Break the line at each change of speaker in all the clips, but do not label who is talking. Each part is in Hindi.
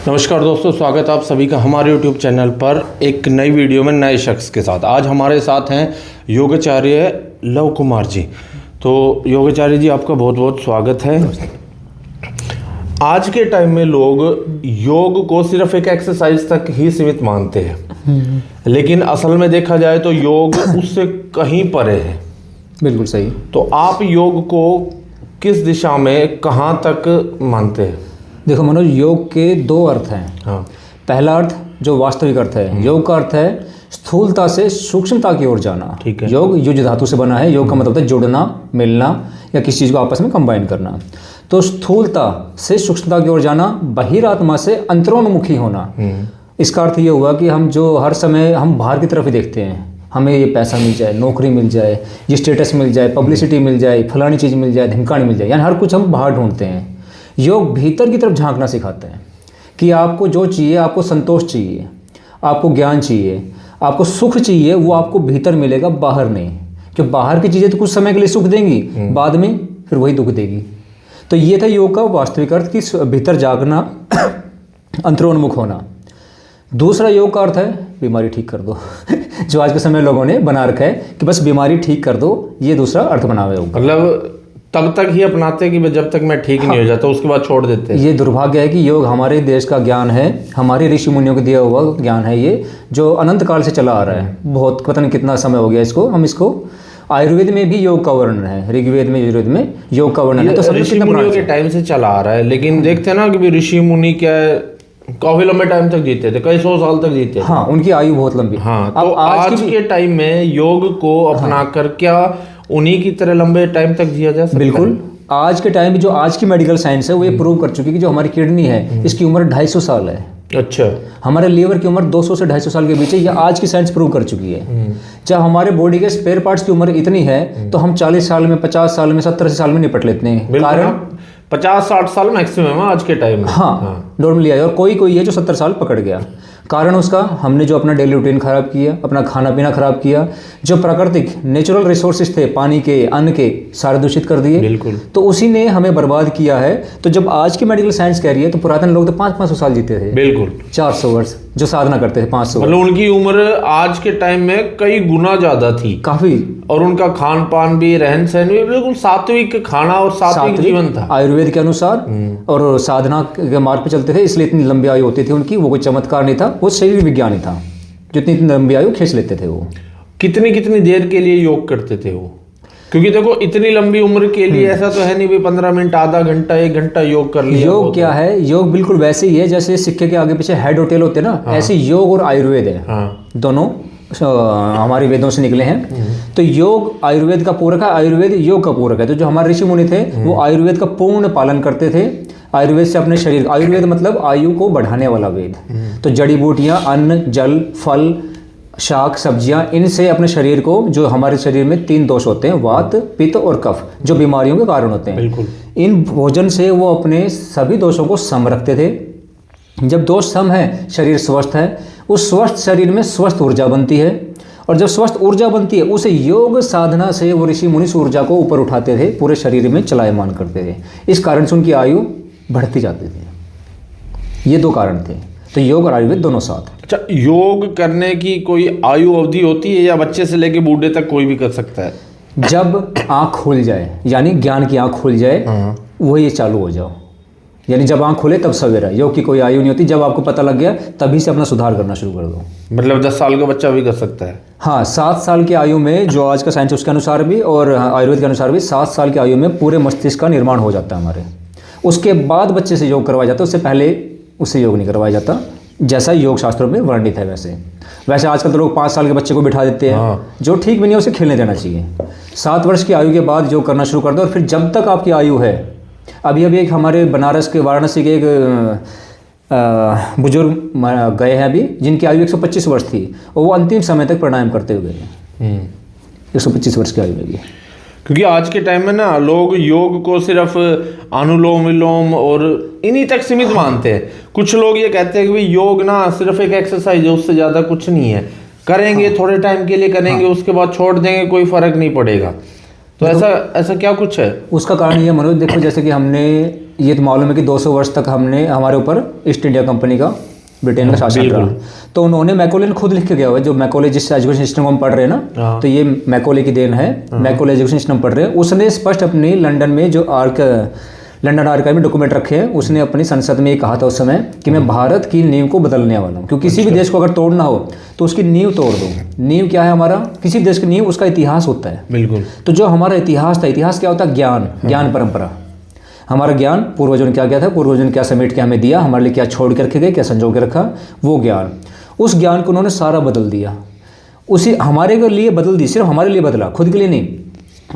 नमस्कार दोस्तों, स्वागत है आप सभी का हमारे YouTube चैनल पर एक नई वीडियो में नए शख्स के साथ। आज हमारे साथ हैं योगाचार्य लव कुमार जी। तो योगाचार्य जी, आपका बहुत बहुत स्वागत है। आज के टाइम में लोग योग को सिर्फ एक एक्सरसाइज तक ही सीमित मानते हैं, लेकिन असल में देखा जाए तो योग उससे कहीं परे है।
बिल्कुल सही।
तो आप योग को किस दिशा में कहाँ तक मानते हैं?
देखो मनोज, योग के दो अर्थ हैं।
हाँ।
पहला अर्थ जो वास्तविक अर्थ है, योग का अर्थ है स्थूलता से सूक्ष्मता की ओर जाना।
ठीक है।
योग युज धातु से बना है। योग का मतलब है जुड़ना, मिलना या किसी चीज़ को आपस में कंबाइन करना। तो स्थूलता से सूक्ष्मता की ओर जाना, बहिरात्मा से अंतरोन्मुखी होना। इसका अर्थ ये हुआ कि हम जो हर समय हम बाहर की तरफ ही देखते हैं, हमें ये पैसा मिल जाए, नौकरी मिल जाए, ये स्टेटस मिल जाए, पब्लिसिटी मिल जाए, फलानी चीज़ मिल जाए, ढिमकानी मिल जाए, यानी हर कुछ हम बाहर ढूंढते हैं। योग भीतर की तरफ झांकना सिखाता है कि आपको जो चाहिए, आपको संतोष चाहिए, आपको ज्ञान चाहिए, आपको सुख चाहिए, वो आपको भीतर मिलेगा, बाहर नहीं। क्यों? बाहर की चीज़ें तो कुछ समय के लिए सुख देंगी, बाद में फिर वही दुख देगी। तो ये था योग का वास्तविक अर्थ कि भीतर जागना, अंतरोन्मुख होना। दूसरा योग का अर्थ है बीमारी ठीक कर दो जो आज के समय लोगों ने बना रखा है कि बस बीमारी ठीक कर दो, ये दूसरा अर्थ बना हुआ है।
मतलब तब तक ही अपनाते कि जब तक मैं ठीक नहीं हो जाता, उसके बाद छोड़ देते हैं।
ये दुर्भाग्य है कि योग हमारे देश का ज्ञान है, हमारे ऋषि मुनियों को दिया हुआ ज्ञान है, ये जो अनंत काल से चला आ रहा है। बहुत पता नहीं कितना समय हो गया इसको। हम इसको आयुर्वेद में भी योग का वर्णन है, ऋग्वेद में, यजुर्वेद में योग का वर्णन है। तो
ऋषि मुनियों के टाइम से चला आ रहा है, लेकिन देखते हैं ना कि ऋषि मुनि क्या है, काफी लंबे टाइम तक जीते थे, कई 100 साल तक जीते थे।
हाँ, उनकी आयु बहुत लंबी।
हाँ, तो आज के टाइम में योग को अपनाकर क्या उन्हीं की तरह लंबे टाइम तक जिया जा सकता है?
बिल्कुल। आज के टाइम में जो आज की मेडिकल साइंस है वो ये प्रूव कर चुकी है कि जो हमारी किडनी है इसकी उम्र 250 साल है।
अच्छा।
हमारे लीवर की उम्र 200 से 250 साल के बीच है, ये आज की साइंस प्रूव कर चुकी है। जब हमारे बॉडी के स्पेयर पार्ट्स की उम्र इतनी है तो हम 40 साल में, 50 साल में, 70 साल में निपट लेते हैं। कारण
50-60 साल मैक्सिमम है आज के टाइम में।
हाँ, नॉर्मली है। और कोई कोई है जो 70 साल पकड़ गया। कारण उसका हमने जो अपना डेली रूटीन खराब किया, अपना खाना पीना खराब किया, जो प्राकृतिक नेचुरल रिसोर्सेज थे, पानी के, अन्न के, सारे दूषित कर दिए।
बिल्कुल।
तो उसी ने हमें बर्बाद किया है। तो जब आज की मेडिकल साइंस कह रही है तो पुरातन लोग तो 500-500 साल जीते थे।
बिल्कुल।
400 वर्ष जो साधना करते थे, 500।
मतलब उनकी उम्र आज के टाइम में कई गुना ज्यादा थी,
काफी।
और उनका खान पान भी, रहन सहन भी बिल्कुल सात्विक खाना और सात्विक जीवन था
आयुर्वेद के अनुसार। और साधना के मार्ग पे चलते थे, इसलिए इतनी लंबी आयु होती थी उनकी। वो कोई चमत्कार नहीं था, वो शरीर विज्ञान ही था जो इतनी लंबी आयु खींच लेते थे। वो
कितनी कितनी देर के लिए योग करते थे वो? क्योंकि देखो इतनी लंबी उम्र के लिए ऐसा तो है नहीं भी 15 मिनट, आधा घंटा, 1 घंटा योग कर लिया।
योग क्या है? योग बिल्कुल वैसे ही है जैसे सिक्के के आगे पीछे हेड और टेल होते हैं ना।
हाँ।
ऐसे योग और आयुर्वेद है।
हाँ।
दोनों हमारे वेदों से निकले हैं। तो योग आयुर्वेद का पूरक है, आयुर्वेद योग का पूरक है। तो जो हमारे ऋषि मुनि थे वो आयुर्वेद का पूर्ण पालन करते थे। आयुर्वेद से अपने शरीर, आयुर्वेद मतलब आयु को बढ़ाने वाला वेद। तो जड़ी बूटियां, अन्न, जल, फल, शाक, सब्जियां, इनसे अपने शरीर को, जो हमारे शरीर में 3 दोष होते हैं, वात, पित्त और कफ, जो बीमारियों के कारण होते हैं।
बिल्कुल।
इन भोजन से वो अपने सभी दोषों को सम रखते थे। जब दोष सम है, शरीर स्वस्थ है, उस स्वस्थ शरीर में स्वस्थ ऊर्जा बनती है। और जब स्वस्थ ऊर्जा बनती है, उसे योग साधना से वो ऋषि मुनि ऊर्जा को ऊपर उठाते थे, पूरे शरीर में चलायमान करते थे। इस कारण से उनकी आयु बढ़ती जाती थी। ये 2 कारण थे। तो योग और आयुर्वेद दोनों साथ।
अच्छा, योग करने की कोई आयु अवधि होती है या बच्चे से लेके बूढ़े तक कोई भी कर सकता है?
जब आँख खुल जाए, यानी ज्ञान की आँख खुल जाए, वही चालू हो जाओ। यानी जब आँख खुले तब सवेरा। योग की कोई आयु नहीं होती। जब आपको पता लग गया तभी से अपना सुधार करना शुरू कर दो।
मतलब 10 साल का बच्चा भी कर सकता है?
हाँ, 7 साल की आयु में, जो आज का साइंस उसके अनुसार भी और आयुर्वेद के अनुसार भी, 7 साल की आयु में पूरे मस्तिष्क का निर्माण हो जाता है हमारे। उसके बाद बच्चे से योग करवाया जाता है, उससे पहले उससे योग नहीं करवाया जाता, जैसा योग शास्त्रों में वर्णित है। वैसे आजकल तो लोग 5 साल के बच्चे को बिठा देते हैं। हाँ। जो ठीक भी नहीं है उसे खेलने देना चाहिए। 7 वर्ष की आयु के बाद योग करना शुरू कर दो। और फिर जब तक आपकी आयु है, अभी एक हमारे बनारस के, वाराणसी के एक बुजुर्ग गए हैं अभी, जिनकी आयु 125 वर्ष थी, और वो अंतिम समय तक प्राणायाम करते हुए गए। 125 वर्ष की आयु लगी।
क्योंकि आज के टाइम में ना लोग योग को सिर्फ अनुलोम विलोम और इन्हीं तक सीमित मानते हैं। कुछ लोग ये कहते हैं कि भाई योग ना सिर्फ एक एक्सरसाइज है, उससे ज़्यादा कुछ नहीं है, करेंगे थोड़े टाइम के लिए करेंगे, उसके बाद छोड़ देंगे, कोई फर्क नहीं पड़ेगा। तो ऐसा क्या कुछ है?
उसका कारण ये मनोज, देखो जैसे कि हमने ये तो मालूम है कि 200 वर्ष तक हमने हमारे ऊपर ईस्ट इंडिया कंपनी का, ब्रिटेन का शासन रहा। तो उन्होंने मैकोले ने खुद लिख के गया हुआ है, जो मैकोले जिस एजुकेशन सिस्टम को हम पढ़ रहे हैं ना, तो ये मैकोले की देन है। मैकोले एजुकेशन सिस्टम पढ़ रहे हैं, उसने स्पष्ट अपनी लंदन में जो लंदन आर्काइव में डॉक्यूमेंट रखे हैं, उसने अपनी संसद में ये कहा था उस समय कि मैं भारत की नींव को बदलने वाला हूँ। क्योंकि किसी भी देश को अगर तोड़ना हो तो उसकी नींव तोड़ दो। नींव क्या है हमारा, किसी देश की नींव उसका इतिहास होता है।
बिल्कुल।
तो जो हमारा इतिहास था, इतिहास क्या होता है, ज्ञान, ज्ञान परंपरा। हमारा ज्ञान, पूर्वजों ने क्या किया था, पूर्वजों ने क्या समेट के हमें दिया, हमारे लिए क्या छोड़ के रखे गए, क्या संजो के रखा, वो ज्ञान, उस ज्ञान को उन्होंने सारा बदल दिया। उसी हमारे के लिए बदल दी, सिर्फ हमारे लिए बदला, खुद के लिए नहीं,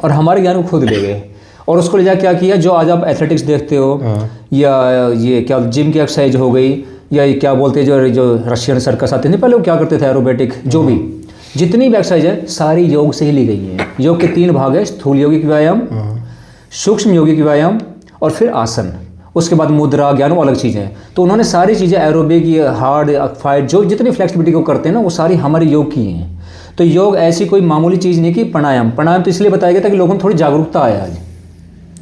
और हमारे ज्ञान को खुद ले गए। और उसको ले जा क्या किया, जो आज आप एथलेटिक्स देखते हो, या ये क्या जिम की एक्सरसाइज हो गई, या ये क्या बोलते हैं जो रशियन सर्कस आते थे पहले, वो क्या करते थे, एरोबेटिक, जो भी जितनी भी एक्सरसाइज है सारी योग से ही ली गई है। योग के 3 भाग है, स्थूल यौगिक व्यायाम, सूक्ष्म यौगिक व्यायाम, और फिर आसन। उसके बाद मुद्रा, ज्ञान, वो अलग चीज़ें हैं। तो उन्होंने सारी चीज़ें एरोबिक, हार्ड फाइट, जो जितनी फ्लेक्सिबिलिटी को करते हैं ना, वो सारी हमारे योग की हैं। तो योग ऐसी कोई मामूली चीज़ नहीं कि प्राणायाम तो इसलिए बताया गया था कि लोगों में थोड़ी जागरूकता आए आज।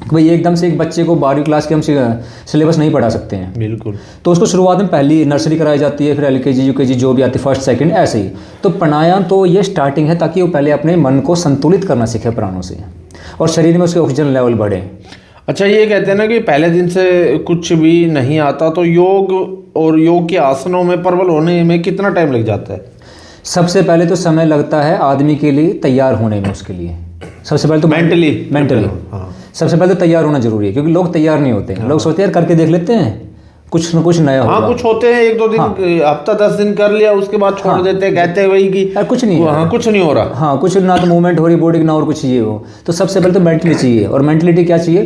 भाई एकदम से एक बच्चे को 12वीं क्लास के हम सिलेबस नहीं पढ़ा सकते हैं।
बिल्कुल।
तो उसको शुरुआत में पहली नर्सरी कराई जाती है, फिर LKG UKG जो भी आती है, फर्स्ट सेकंड, ऐसे ही। तो प्राणायाम तो ये स्टार्टिंग है, ताकि वो पहले अपने मन को संतुलित करना सीखे प्राणों से, और शरीर में उसके ऑक्सीजन लेवल बढ़े।
अच्छा, ये कहते हैं ना कि पहले दिन से कुछ भी नहीं आता, तो योग और योग के आसनों में प्रबल होने में कितना टाइम लग जाता है?
सबसे पहले तो समय लगता है आदमी के लिए तैयार होने में, उसके लिए सबसे पहले तो मेंटली सबसे पहले तो तैयार होना जरूरी है। क्योंकि लोग तैयार नहीं होते हैं। लोग सोचते हैं करके देख लेते हैं, कुछ न कुछ नया होगा।
कुछ होते हैं 1-2 दिन, हफ्ता 10 दिन कर लिया, उसके बाद छोड़ देते हैं, कहते हैं वही कि
कुछ नहीं है,
कुछ नहीं हो रहा।
कुछ ना तो मूवमेंट हो रही बॉडी ना, और कुछ ये हो। तो सबसे पहले तो मेंटली चाहिए, और मेंटलिटी क्या चाहिए,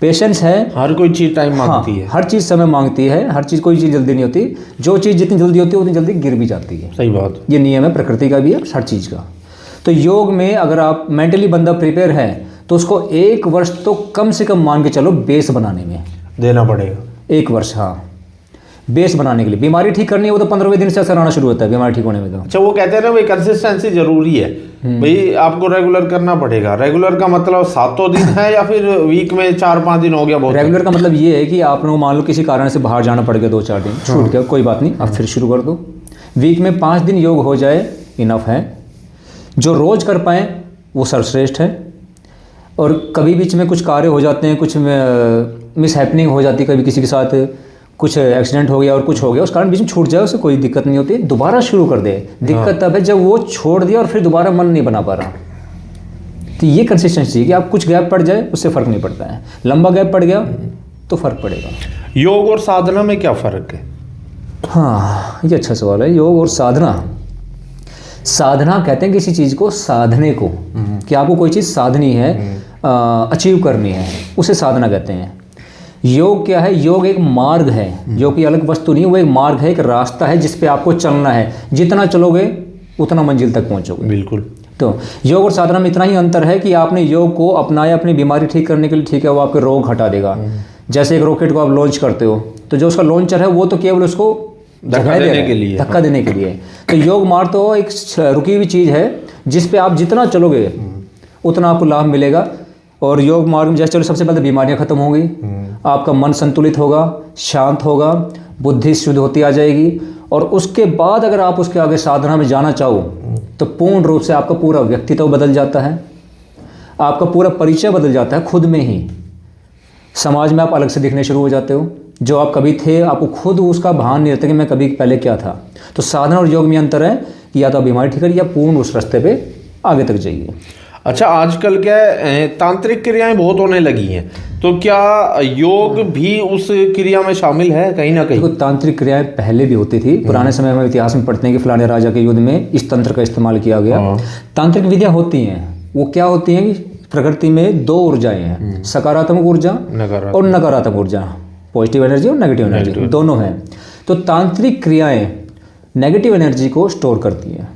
पेशेंस है।
हर कोई चीज़ टाइम मांगती है,
हर चीज़ समय मांगती है, हर चीज़, कोई चीज़ जल्दी नहीं होती। जो चीज़ जितनी जल्दी होती है उतनी जल्दी गिर भी जाती है।
सही बात।
ये नियम है प्रकृति का भी है, हर चीज़ का। तो योग में अगर आप मेंटली बंदा प्रिपेयर है, तो उसको 1 वर्ष तो कम से कम मान के चलो बेस बनाने में
देना पड़ेगा।
1 वर्ष, बेस बनाने के लिए। बीमारी ठीक करनी है वो तो 15वें दिन से असर आना शुरू होता है बीमारी ठीक होने में। तो
अच्छा, वो कहते हैं ना भाई कंसिस्टेंसी जरूरी है, भाई आपको रेगुलर करना पड़ेगा। रेगुलर का मतलब 7 दिन है या फिर वीक में 4-5 दिन हो गया बहुत?
रेगुलर का मतलब ये है कि आपने मान लो किसी कारण से बाहर जाना पड़ गया 2-4 दिन, छूट गया, कोई बात नहीं, आप फिर शुरू कर दो। वीक में 5 दिन योग हो जाए इनफ है। जो रोज़ कर पाएँ वो सर्वश्रेष्ठ है। और कभी बीच में कुछ कार्य हो जाते हैं, कुछ मिस हैपनिंग हो जाती है, कभी किसी के साथ कुछ एक्सीडेंट हो गया और कुछ हो गया, उस कारण बीच में छूट जाए, उससे कोई दिक्कत नहीं होती, दोबारा शुरू कर दे। दिक्कत तब है जब वो छोड़ दिया और फिर दोबारा मन नहीं बना पा रहा। तो ये कंसिस्टेंसी है कि आप कुछ गैप पड़ जाए उससे फ़र्क नहीं पड़ता है, लंबा गैप पड़ गया तो फ़र्क पड़ेगा।
योग और साधना में क्या फ़र्क है?
हाँ, ये अच्छा सवाल है। योग और साधना कहते हैं किसी चीज़ को साधने को, कि आपको कोई चीज़ साधनी है, अचीव करनी है, उसे साधना कहते हैं। योग क्या है? योग एक मार्ग है, योग की अलग वस्तु नहीं, वो एक मार्ग है, एक रास्ता है जिस पे आपको चलना है। जितना चलोगे उतना मंजिल तक पहुंचोगे।
बिल्कुल।
तो योग और साधना में इतना ही अंतर है कि आपने योग को अपनाया अपनी बीमारी ठीक करने के लिए, ठीक है, वो आपके रोग हटा देगा। जैसे एक रॉकेट को आप लॉन्च करते हो, तो जो उसका लॉन्चर है वो तो केवल उसको
धक्का देने के लिए,
धक्का देने के लिए। तो योग मार्ग तो एक रुकी हुई चीज़ है जिस पे आप जितना चलोगे उतना आपको लाभ मिलेगा। और योग मार्ग में जैसे चलो, सबसे पहले बीमारियां खत्म होंगी, आपका मन संतुलित होगा, शांत होगा, बुद्धि शुद्ध होती आ जाएगी। और उसके बाद अगर आप उसके आगे साधना में जाना चाहो तो पूर्ण रूप से आपका पूरा व्यक्तित्व बदल जाता है, आपका पूरा परिचय बदल जाता है खुद में ही। समाज में आप अलग से दिखने शुरू हो जाते हो, जो आप कभी थे आपको खुद उसका भान नहीं रहता कि मैं कभी पहले क्या था। तो साधना और योग में अंतर है कि या तो आप बीमारी ठीक करिए या पूर्ण उस रास्ते पे आगे तक जाइए।
अच्छा, आजकल क्या तांत्रिक क्रियाएं बहुत होने लगी हैं, तो क्या योग भी उस क्रिया में शामिल है कहीं ना कहीं?
देखो, तांत्रिक क्रियाएं पहले भी होती थी। पुराने समय में इतिहास में पढ़ते हैं कि फलाने राजा के युद्ध में इस तंत्र का इस्तेमाल किया गया। तांत्रिक विधियां होती हैं, वो क्या होती हैं कि प्रकृति में 2 ऊर्जाएं हैं, सकारात्मक ऊर्जा और नकारात्मक ऊर्जा, पॉजिटिव एनर्जी और नेगेटिव एनर्जी, दोनों हैं। तो तांत्रिक क्रियाएं नेगेटिव एनर्जी को स्टोर करती हैं,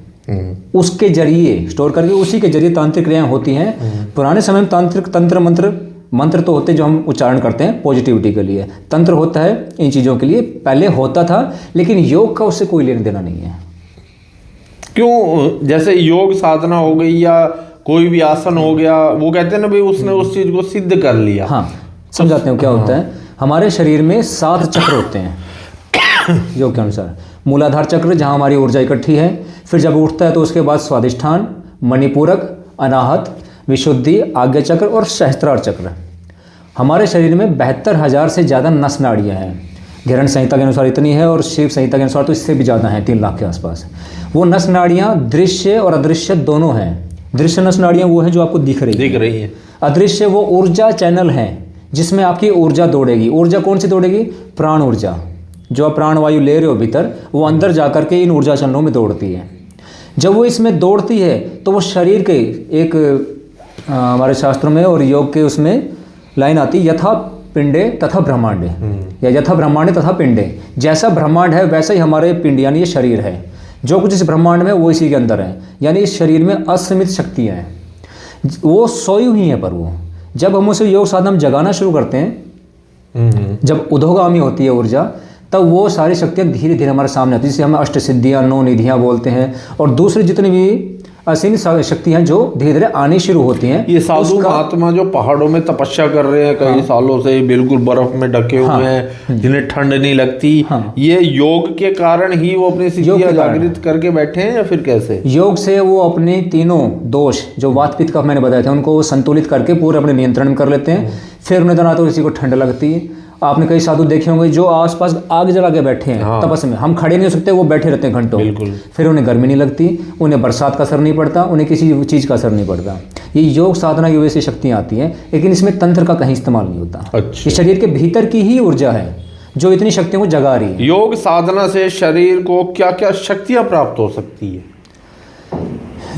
उसके जरिए स्टोर करके उसी के जरिए तांत्रिक क्रियाएं होती हैं। पुराने समय में तांत्रिक मंत्र तो होते जो हम उच्चारण करते हैं पॉजिटिविटी के लिए, तंत्र होता है इन चीज़ों के लिए, पहले होता था, लेकिन योग का उससे कोई लेना देना नहीं है।
क्यों? जैसे योग साधना हो गई या कोई भी आसन हो गया, वो कहते हैं ना भाई उसने उस चीज़ को सिद्ध कर लिया।
हाँ, समझाते हैं क्या होता है। हमारे शरीर में 7 चक्र होते हैं योग के अनुसार। मूलाधार चक्र जहाँ हमारी ऊर्जा इकट्ठी है, फिर जब उठता है तो उसके बाद स्वादिष्ठान, मणिपूरक, अनाहत, विशुद्धि, आज्ञा चक्र और सहस्त्रार चक्र। हमारे शरीर में 72,000 से ज़्यादा नस नाड़ियाँ हैं। घिरण संहिता के अनुसार इतनी है और शिव संहिता के अनुसार तो इससे भी ज़्यादा हैं, 3 लाख के आसपास। वो नस नाड़ियाँ दृश्य और अदृश्य दोनों हैं। दृश्य नस नाड़ियाँ वो हैं जो आपको दिख रही है। अदृश्य वो ऊर्जा चैनल हैं जिसमें आपकी ऊर्जा दौड़ेगी। ऊर्जा कौन सी दौड़ेगी? प्राण ऊर्जा। जो आप प्राणवायु ले रहे हो भीतर, वो अंदर जा कर के इन ऊर्जा चैनलों में दौड़ती है। जब वो इसमें दौड़ती है तो वो शरीर के एक हमारे शास्त्रों में और योग के उसमें लाइन आती है, यथा पिंडे तथा ब्रह्मांडे, या यथा ब्रह्मांडे तथा पिंडे। जैसा ब्रह्मांड है वैसा ही हमारे पिंड यानी ये शरीर है। जो कुछ इस ब्रह्मांड में वो इसी के अंदर है। यानी इस शरीर में असीमित शक्तियाँ हैं, वो सोई हुई हैं। पर वो जब हम उसे योग साधना में जगाना शुरू करते हैं, जब उधोगामी होती है ऊर्जा, तब वो सारी शक्तियाँ धीरे धीरे हमारे सामने आती है, जिसे हम अष्ट सिद्धियाँ, 9 निधियाँ बोलते हैं। और दूसरी जितनी भी असीमित शक्तियाँ जो धीरे धीरे आनी शुरू होती हैं।
ये साधु महात्मा जो पहाड़ों में तपस्या कर रहे हैं कई सालों से, बिल्कुल बर्फ में ढके हुए हैं, जिन्हें ठंड नहीं लगती, ये योग के कारण ही वो अपनी सिद्धियाँ जागृत करके बैठे हैं, या फिर कैसे?
योग से वो अपने तीनों दोष जो वात पित्त का मैंने बताया था उनको संतुलित करके पूरे अपने नियंत्रण में कर लेते हैं। फिर उन्हें ना तो किसी को ठंड लगती है। आपने कई साधु देखे होंगे जो आसपास आग जला के बैठे हैं तपस्या में। हम खड़े नहीं हो सकते, वो बैठे रहते हैं घंटों। फिर उन्हें गर्मी नहीं लगती, उन्हें बरसात का असर नहीं पड़ता, उन्हें किसी चीज़ का असर नहीं पड़ता। ये योग साधना की वजह से शक्तियाँ आती हैं, लेकिन इसमें तंत्र का कहीं इस्तेमाल नहीं होता। ये शरीर के भीतर की ही ऊर्जा है जो इतनी शक्तियों को जगा रही है।
योग साधना से शरीर को क्या क्या शक्तियाँ प्राप्त हो सकती है?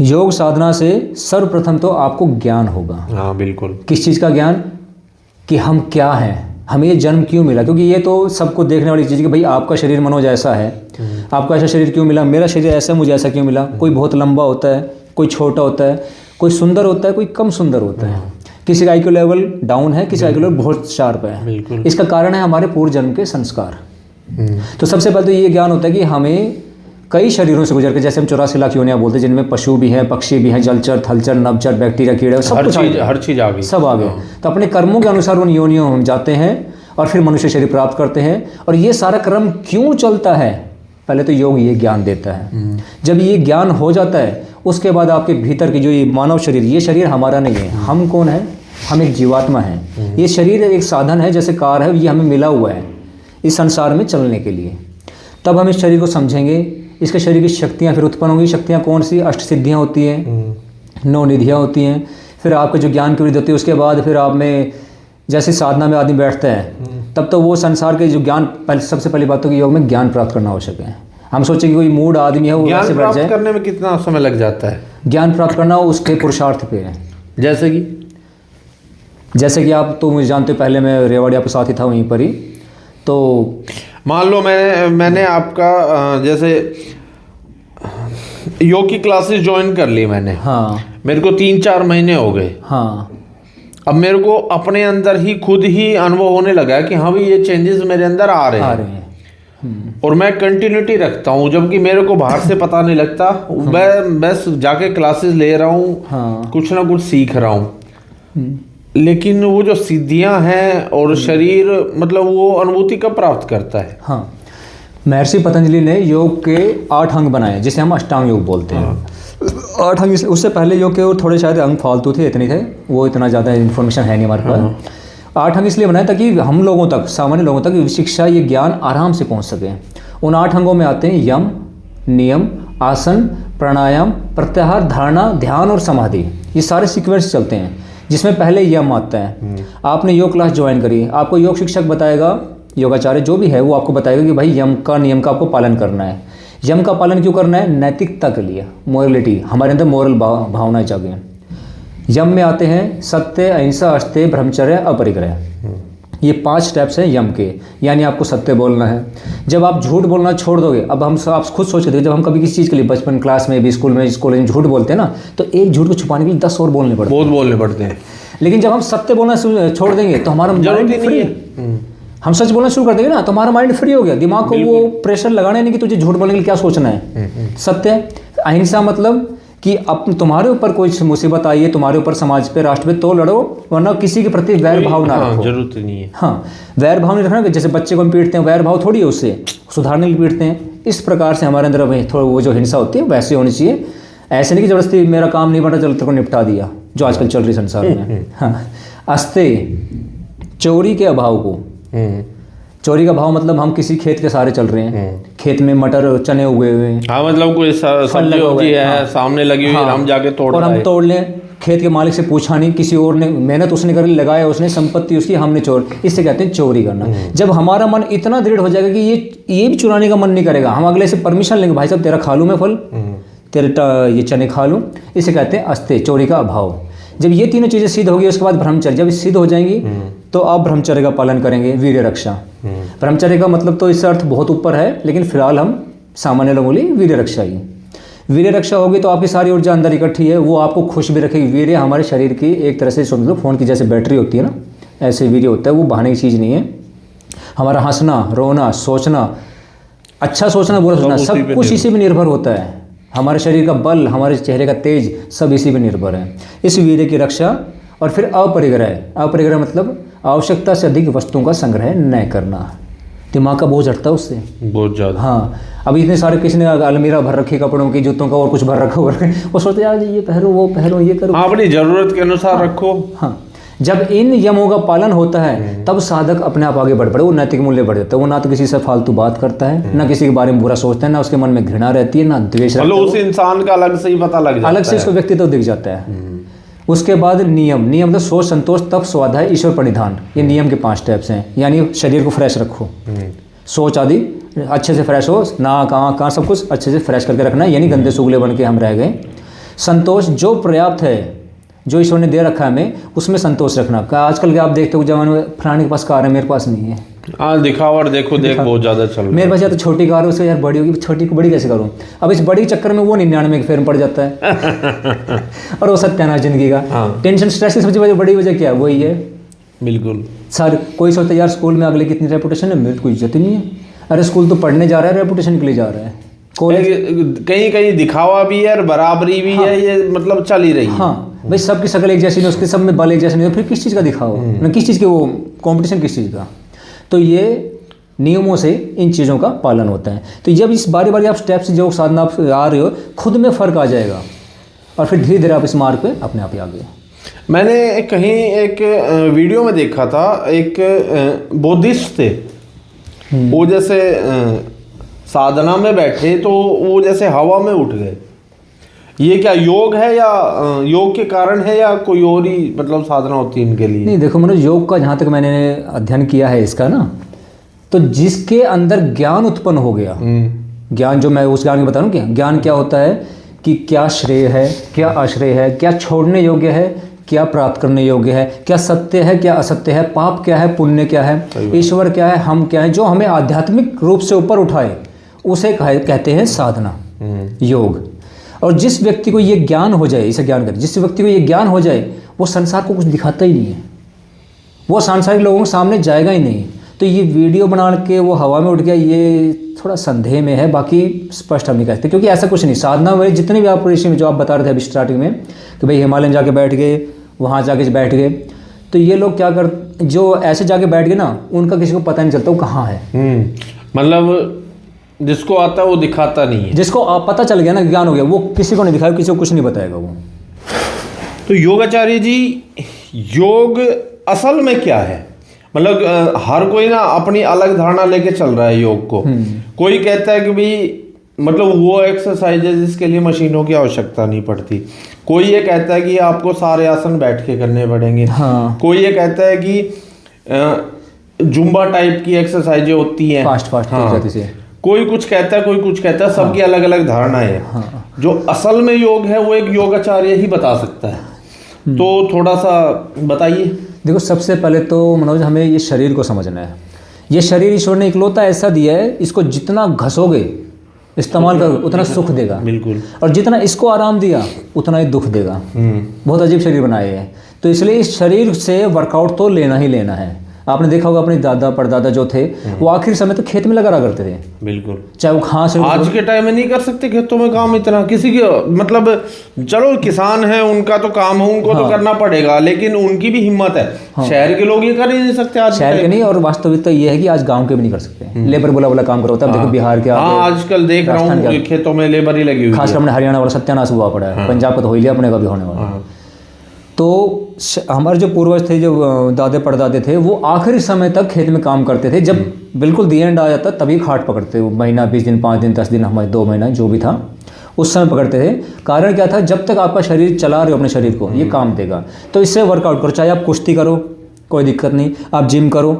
योग साधना से सर्वप्रथम तो आपको ज्ञान होगा।
हाँ बिल्कुल।
किस चीज़ का ज्ञान? कि हम क्या हैं, हमें ये जन्म क्यों मिला। क्योंकि ये तो सबको देखने वाली चीज़ है कि भाई आपका शरीर मनोज ऐसा है, आपको ऐसा शरीर क्यों मिला, मेरा शरीर ऐसा, मुझे ऐसा क्यों मिला। कोई बहुत लंबा होता है, कोई छोटा होता है, कोई सुंदर होता है, कोई कम सुंदर होता है, किसी का IQ लेवल डाउन है, किसी का IQ लेवल बहुत शार्प है। इसका कारण है हमारे पूर्व जन्म के संस्कार। तो सबसे पहले तो ये ज्ञान होता है कि हमें कई शरीरों से गुजर के, जैसे हम 84 लाख योनियाँ बोलते हैं, जिनमें पशु भी हैं, पक्षी भी हैं, जलचर, थलचर, नभचर, बैक्टीरिया, कीड़े, सब कुछ
हर चीज़ आ गई,
सब आ गए। तो अपने कर्मों के अनुसार उन योनियों हम जाते हैं और फिर मनुष्य शरीर प्राप्त करते हैं। और ये सारा क्रम क्यों चलता है? पहले तो योग ये ज्ञान देता है। जब ये ज्ञान हो जाता है उसके बाद आपके भीतर की जो ये मानव शरीर, ये शरीर हमारा नहीं है। हम कौन है? हम एक जीवात्मा हैं। ये शरीर एक साधन है, जैसे कार है, ये हमें मिला हुआ है इस संसार में चलने के लिए। तब हम इस शरीर को समझेंगे, इसके शरीर की शक्तियाँ फिर उत्पन्न होंगी। शक्तियाँ कौन सी? अष्ट सिद्धियाँ होती हैं, 9 निधियाँ होती हैं। फिर आपके जो ज्ञान की वृद्धि होती है, उसके बाद फिर आप में जैसे साधना में आदमी बैठता है, तब तो वो संसार के जो ज्ञान, सबसे पहली बात तो कि योग में ज्ञान प्राप्त करना आवश्यक है। हम सोचे कि कोई मूड आदमी है वो वैसे बैठ जाए।
करने में कितना समय लग जाता है?
ज्ञान प्राप्त करना उसके पुरुषार्थ पे है। जैसे कि आप तो मुझे जानते हो, पहले मैं रेवाड़ी आपके साथ ही था वहीं पर ही। तो
मान लो मैंने आपका जैसे योग की क्लासेस ज्वाइन कर ली मैंने।
हाँ।
मेरे को 3-4 महीने हो गए।
हाँ।
अब मेरे को अपने अंदर ही खुद ही अनुभव होने लगा है कि हाँ भाई ये चेंजेस मेरे अंदर आ रहे हैं। और मैं कंटिन्यूटी रखता हूँ, जबकि मेरे को बाहर से पता नहीं लगता। मैं बस जाके क्लासेस ले रहा हूँ, कुछ ना कुछ सीख रहा हूँ। लेकिन वो जो सिद्धियां हैं और शरीर, मतलब वो अनुभूति कब प्राप्त करता है?
हाँ, महर्षि पतंजलि ने योग के 8 अंग बनाए, जिसे हम अष्टांग योग बोलते हैं। 8 अंग, उससे पहले योग के और थोड़े शायद अंग फालतू थे, इतने थे, वो इतना ज़्यादा इन्फॉर्मेशन है नहीं हमारे पास। 8 अंग इसलिए बनाए ताकि हम लोगों तक, सामान्य लोगों तक शिक्षा, ये ज्ञान आराम से पहुँच सके। उन 8 अंगों में आते हैं यम, नियम, आसन, प्राणायाम, प्रत्याहार, धारणा, ध्यान और समाधि। ये सारे सीक्वेंस चलते हैं, जिसमें पहले यम आता है। आपने योग क्लास ज्वाइन करी, आपको योग शिक्षक बताएगा, योगाचार्य जो भी है वो आपको बताएगा कि भाई यम का, नियम का आपको पालन करना है। यम का पालन क्यों करना है? नैतिकता के लिए, मोरलिटी, हमारे अंदर मोरल भावनाएं जागे। यम में आते हैं सत्य, अहिंसा, अस्तेय, ब्रह्मचर्य, अपरिग्रह। ये 5 स्टेप्स हैं यम के। यानी आपको सत्य बोलना है। जब आप झूठ बोलना छोड़ दोगे, अब हम आप खुद सोच रहे थे, जब हम कभी किसी चीज़ के लिए बचपन क्लास में भी, स्कूल में, कॉलेज में झूठ बोलते हैं ना, तो एक झूठ को छुपाने के लिए 10 और बोलने पड़ते हैं,
बहुत बोलने पड़ते हैं।
लेकिन जब हम सत्य बोलना छोड़ देंगे तो हमारा माइंड फ्री है। हम सच बोलना शुरू कर देंगे ना, तो हमारा माइंड फ्री हो गया। दिमाग को वो प्रेशर लगाना नहीं कि तुझे झूठ बोलने के लिए क्या सोचना है। सत्य। अहिंसा मतलब कि अब तुम्हारे ऊपर कोई मुसीबत आई है, तुम्हारे ऊपर समाज पे, राष्ट्र पे, तो लड़ो, वरना किसी के प्रति वैर भाव ना रखो।
जरूरत नहीं है।
हाँ, वैर भाव नहीं रखना कि जैसे बच्चे को हम पीटते हैं, वैर भाव थोड़ी है उससे, सुधारने के लिए पीटते हैं। इस प्रकार से हमारे अंदर अभी थोड़ा वो जो हिंसा होती है वैसे होनी चाहिए। ऐसे नहीं कि जबरदस्ती मेरा काम नहीं बना, चलो तेरे को निपटा दिया, जो आजकल चल रही संसार में। हाँ, अस्ते चोरी के अभाव को, चोरी का भाव मतलब हम किसी खेत के सहारे चल रहे हैं, खेत में मटर चने उगे हुए हैं,
हाँ मतलब कोई सब्जी होती है सामने लगी हुई है, हम जाके तोड़
और हम तोड़ लें, खेत के मालिक से पूछा नहीं, किसी और ने मेहनत उसने कर लगाया, उसने संपत्ति उसकी, हमने चोर, इससे कहते हैं चोरी करना। जब हमारा मन इतना दृढ़ हो जाएगा कि ये भी चुराने का मन नहीं करेगा, हम अगले से परमिशन लेंगे, भाई साहब तेरा खा लूँ मैं फल, तेरे ये चने खा लूँ, इसे कहते हैं अस्ते, चोरी का अभाव। जब ये तीनों चीज़ें सिद्ध होगी उसके बाद ब्रह्मचर्य, जब सिद्ध हो जाएंगी तो आप ब्रह्मचर्य का पालन करेंगे, वीर्य रक्षा। ब्रह्मचर्य का मतलब तो इससे अर्थ बहुत ऊपर है, लेकिन फिलहाल हम सामान्य लोगों के लिए वीर्य रक्षा ही। वीर्य रक्षा होगी तो आपकी सारी ऊर्जा अंदर इकट्ठी है, वो आपको खुश भी रखेगी। वीर्य हमारे शरीर की एक तरह से समझ लो फ़ोन की जैसे बैटरी होती है ना, ऐसे वीर्य होता है, वो बहाने की चीज़ नहीं है। हमारा हंसना, रोना, सोचना, अच्छा सोचना, बुरा सोचना, सब कुछ इसी पर निर्भर होता है। हमारे शरीर का बल, हमारे चेहरे का तेज, सब इसी पर निर्भर है। इस वीर्य की रक्षा। और फिर अपरिग्रह, अपरिग्रह मतलब आवश्यकता से अधिक वस्तुओं का संग्रह न करना। दिमाग का बोझ हटता है उससे
बहुत ज़्यादा।
हाँ, अभी इतने सारे किसी ने अलमीरा भर रखी कपड़ों की, जूतों का, और कुछ भर रखा, वो सोचते यार ये पहनो, वो पहनो, ये करो।
हाँ, अपनी ज़रूरत के अनुसार रखो।
हाँ, जब इन यमों का पालन होता है तब साधक अपने आप आगे बढ़ पड़े, वो नैतिक मूल्य बढ़ जाता है। वो ना तो किसी से फालतू बात करता है, ना किसी के बारे में बुरा सोचता है, ना उसके मन में घृणा रहती है, ना द्वेष।
मतलब उस इंसान का अलग से ही पता लग जाता है,
अलग से उसको व्यक्तित्व दिख जाता है। उसके बाद नियम, नियम मतलब सोच, संतोष, तप, स्वाध्याय, ईश्वर प्रणिधान, ये नियम के 5 स्टेप्स हैं। यानी शरीर को फ्रेश रखो, सोच आदि अच्छे से फ्रेश हो, ना कहाँ सब कुछ अच्छे से फ्रेश करके रखना है, यानी गंदे सुगले बन के हम रह गए। संतोष, जो पर्याप्त है, जो ईश्वर ने दे रखा है हमें, उसमें संतोष रखना। आजकल के आप देखते हो जमाने में, फलाने के पास कार है, मेरे पास नहीं है।
हाँ, दिखावा देखो देख बहुत ज़्यादा चल रहा है।
मेरे पास या तो छोटी कार है, उससे यार बड़ी होगी, छोटी को बड़ी कैसे करूँ। अब इस बड़ी चक्कर में वो 99 के फेर में पड़ जाता है और वो सत्यानाश जिंदगी का।
हाँ।
टेंशन, स्ट्रेस की सबसे बड़ी वजह क्या है, वही है।
बिल्कुल
सर कोई सोचता है यार स्कूल में अगले कितनी रेपुटेशन है, मेरी कोई इज्जत ही नहीं है। अरे स्कूल तो पढ़ने जा रहा है, रेपुटेशन के लिए जा रहा है। कॉलेज
कहीं कहीं दिखावा भी है और बराबरी भी है, ये मतलब चल ही रही है।
हाँ भाई, सबकी शक्ल एक जैसी नहीं, उसके सब में बाल एक जैसे नहीं, फिर किस चीज़ का दिखावा, ना किस चीज़ के वो कंपटीशन, किस चीज़ का। तो ये नियमों से इन चीज़ों का पालन होता है। तो जब इस बारी बारी आप स्टेप्स जो साधना आप आ रहे हो, खुद में फ़र्क आ जाएगा और फिर धीरे धीरे आप इस मार्ग पे अपने आप ही आ गए।
मैंने कहीं एक वीडियो में देखा था, एक बुद्धिस्ट थे, वो जैसे साधना में बैठे तो वो जैसे हवा में उठ गए। ये क्या योग है या योग के कारण है या कोई और ही मतलब साधना होती है इनके लिए?
नहीं देखो मनोज, योग का जहाँ तक मैंने अध्ययन किया है इसका ना, तो जिसके अंदर ज्ञान उत्पन्न हो गया, ज्ञान जो मैं उस ज्ञान की बता रहा हूँ, क्या ज्ञान क्या होता है कि क्या श्रेय है, क्या आश्रय है, क्या छोड़ने योग्य है, क्या प्राप्त करने योग्य है, क्या सत्य है, क्या असत्य है, पाप क्या है, पुण्य क्या है, ईश्वर क्या है, हम क्या है, जो हमें आध्यात्मिक रूप से ऊपर उठाए, उसे कहते हैं साधना, योग। और जिस व्यक्ति को ये ज्ञान हो जाए, इसे ज्ञान कहते हैं, जिस व्यक्ति को ये ज्ञान हो जाए, वो संसार को कुछ दिखाता ही नहीं है, वो सांसारिक लोगों के सामने जाएगा ही नहीं। तो ये वीडियो बना के वो हवा में उठ गया, ये थोड़ा संदेह में है, बाकी स्पष्ट हम नहीं कहते, क्योंकि ऐसा कुछ नहीं। साधना में जितने भी आप ऋषि में जो आप बता रहे थे अभी स्टार्टिंग में कि भाई हिमालय जाके बैठ गए, वहाँ जाके बैठ गए, तो ये लोग क्या कर, जो ऐसे जाके बैठ गए ना, उनका किसी को पता नहीं चलता वो कहाँ है।
मतलब जिसको आता है वो दिखाता नहीं है,
जिसको पता चल गया ना, ज्ञान हो गया, वो किसी को नहीं दिखाएगा, किसी को कुछ नहीं बताएगा वो।
तो योगाचार्य जी, योग असल में क्या है? मतलब हर कोई ना अपनी अलग धारणा लेके चल रहा है योग को। कोई कहता है कि भाई मतलब वो एक्सरसाइज है जिसके लिए मशीनों की आवश्यकता नहीं पड़ती। कोई ये कहता है कि आपको सारे आसन बैठ के करने पड़ेंगे।
हाँ।
कोई ये कहता है कि जुम्बा टाइप की एक्सरसाइजें होती हैं,
फास्ट
हाँ।
से
कोई कुछ कहता है, कोई कुछ कहता है, सबकी अलग अलग धारणाएं हैं।
हाँ।
जो असल में योग है वो एक योगाचार्य ही बता सकता है। तो थोड़ा सा बताइए।
देखो, सबसे पहले तो मनोज हमें ये शरीर को समझना है। ये शरीर ईश्वर ने इकलौता ऐसा दिया है, इसको जितना घसोगे, इस्तेमाल करोगे, उतना सुख देगा।
बिल्कुल।
और जितना इसको आराम दिया उतना ही दुख देगा। बहुत अजीब शरीर बनाए है, तो इसलिए इस शरीर से वर्कआउट तो लेना ही लेना है। आपने देखा होगा अपने दादा परदादा जो थे वो आखिरी समय तक खेत में लगा रहा करते थे,
बिल्कुल।
चाहे वो घास।
आज के टाइम में नहीं कर सकते खेतों में काम इतना, किसी के मतलब चलो किसान है उनका तो काम है, उनको तो करना पड़ेगा, लेकिन उनकी भी हिम्मत है। शहर के लोग ये कर ही नहीं सकते आज।
शहर के नहीं, और वास्तविकता ये है कि आज गांव के भी नहीं कर सकते, लेबर बोला काम करो। तब देखो बिहार के
आजकल देख रहा हूँ खेतों में लेबर ही लगी हुई,
खासकर अपने हरियाणा वाला सत्यानाश हुआ पड़ा है। पंजाब का तो हो ही लिया, अपने का भी होने वाला। तो हमारे जो पूर्वज थे, जो दादे परदादे थे, वो आखिरी समय तक खेत में काम करते थे। जब बिल्कुल दी एंड आ जाता तभी खाट पकड़ते, वो महीना 20 दिन 5 दिन 10 दिन, हमारे 2 महीना जो भी था उस समय पकड़ते थे। कारण क्या था, जब तक आपका शरीर चला रहे हो अपने शरीर को, ये काम देगा। तो इससे वर्कआउट करो, चाहे आप कुश्ती करो कोई दिक्कत नहीं, आप जिम करो,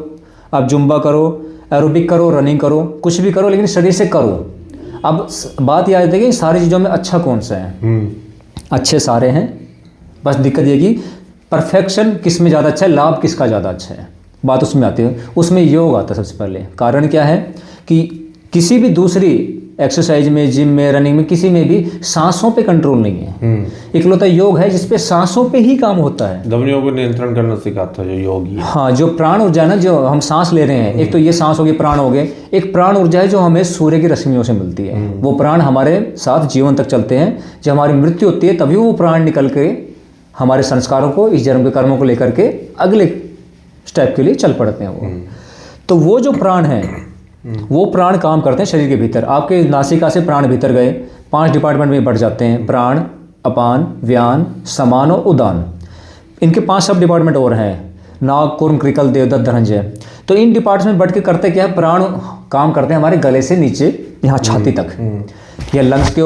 आप जुम्बा करो, एरोबिक करो, रनिंग करो, कुछ भी करो, लेकिन शरीर से करो। अब बात यह आती है कि सारी चीज़ों में अच्छा कौन सा है। अच्छे सारे हैं, बस दिक्कत ये कि परफेक्शन किस में ज़्यादा अच्छा है, लाभ किसका ज़्यादा अच्छा है, बात उसमें आती है। उसमें योग आता है सबसे पहले। कारण क्या है कि किसी भी दूसरी एक्सरसाइज में, जिम में, रनिंग में, किसी में भी सांसों पे कंट्रोल नहीं है। इकलौता योग है जिसपे सांसों पे ही काम होता है।
धमनियों को नियंत्रण करना सिखाता है जो योग है।
हाँ, जो प्राण ऊर्जा है ना, जो हम सांस ले रहे हैं, एक तो ये सांस हो गई, प्राण हो गए। एक प्राण ऊर्जा है जो हमें सूर्य की रश्मियों से मिलती है। वो प्राण हमारे साथ जीवन तक चलते हैं। जब हमारी मृत्यु होती है तभी वो प्राण निकल के हमारे संस्कारों को, इस जन्म के कर्मों को लेकर के अगले स्टेप के लिए चल पड़ते हैं वो। तो वो जो प्राण है, वो प्राण काम करते हैं शरीर के भीतर। आपके नासिका से प्राण भीतर गए, 5 डिपार्टमेंट में बढ़ जाते हैं, प्राण, अपान, व्यान, समान और उदान। इनके 5 सब डिपार्टमेंट और हैं, नाग, कुर्म, कृकल, देवदत्त, धनंजय। तो इन डिपार्टमेंट में बढ़ के करते क्या है, प्राण काम करते हैं हमारे गले से नीचे, यहाँ छाती तक, या लंग्स के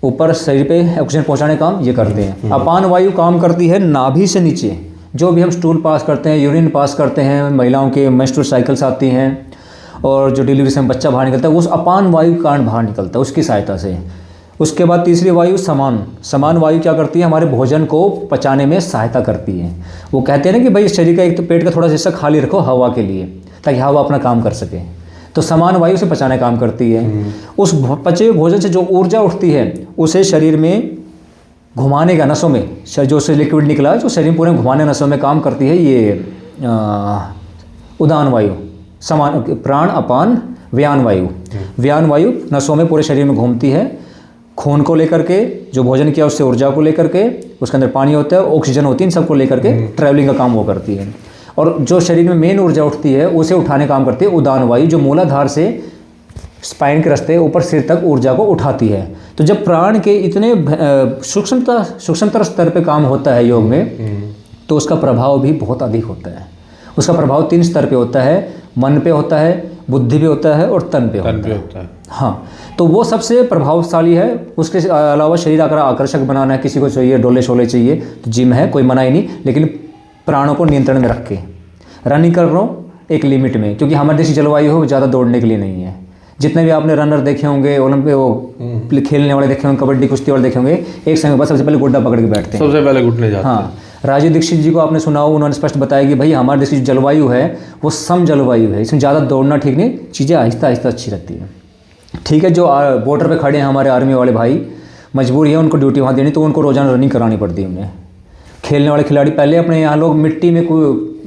ऊपर शरीर पे ऑक्सीजन पहुंचाने काम ये करते हैं। अपान वायु काम करती है नाभि से नीचे, जो भी हम स्टूल पास करते हैं, यूरिन पास करते हैं, महिलाओं के मेंस्ट्रुअल साइकिल्स आती हैं, और जो डिलीवरी से बच्चा बाहर निकलता है, वो उस अपान वायु के कारण बाहर निकलता है, उसकी सहायता से। उसके बाद तीसरी वायु समान वायु क्या करती है, हमारे भोजन को पचाने में सहायता करती है। वो कहते हैं ना कि भाई शरीर का एक तो पेट का थोड़ा सा हिस्सा खाली रखो हवा के लिए, ताकि हवा अपना काम कर सके। तो समान वायु से पचाने काम करती है। उस पचे हुए भोजन से जो ऊर्जा उठती है, उसे शरीर में घुमाने का, नसों में जो से लिक्विड निकला जो शरीर पूरे घुमाने नसों में काम करती है ये उदान वायु। समान प्राण, अपान, व्यान वायु। व्यान वायु नसों में पूरे शरीर में घूमती है, खून को लेकर के, जो भोजन किया उससे ऊर्जा को लेकर के, उसके अंदर पानी होता है, ऑक्सीजन होती है, इन सबको लेकर के ट्रैवलिंग का काम वो करती है। और जो शरीर में मेन ऊर्जा उठती है उसे उठाने काम करती है उदान वायु, जो मूलाधार से स्पाइन के रास्ते ऊपर सिर तक ऊर्जा को उठाती है। तो जब प्राण के इतने सूक्ष्मतर स्तर पे काम होता है योग में, तो उसका प्रभाव भी बहुत अधिक होता है। उसका प्रभाव 3 स्तर पे होता है, मन पे होता है, बुद्धि पे होता है और तन पे होता है। हाँ, तो वो सबसे प्रभावशाली है। उसके अलावा शरीर आकर्षक बनाना है, किसी को चाहिए डोले शोले चाहिए तो जिम है, कोई मना ही नहीं, लेकिन प्राणों को नियंत्रण में रख के रनिंग कर रहा हूँ एक लिमिट में, क्योंकि हमारे देश की जलवायु हो ज़्यादा दौड़ने के लिए नहीं है। जितने भी आपने रनर देखे होंगे, ओलंपिक वो खेलने वाले देखे होंगे, कबड्डी कुश्ती वाले देखे होंगे, एक समय बाद सबसे पहले गुड्डा पकड़ के बैठते हैं,
सबसे पहले घुटने जाते हैं।
हाँ, राजीव दीक्षित जी को आपने सुना हो, उन्होंने स्पष्ट बताया कि भाई हमारे देश की जो जलवायु है वो सम जलवायु है, इसमें ज़्यादा दौड़ना ठीक नहीं, चीज़ें आहिस्ता आहिस्ता अच्छी रहती है। ठीक है, जो बॉर्डर पे खड़े हैं हमारे आर्मी वाले भाई, मजबूरी है उनको ड्यूटी वहाँ देनी, तो उनको रोजाना रनिंग करानी पड़ती है उन्हें। खेलने वाले खिलाड़ी, पहले अपने यहाँ लोग मिट्टी में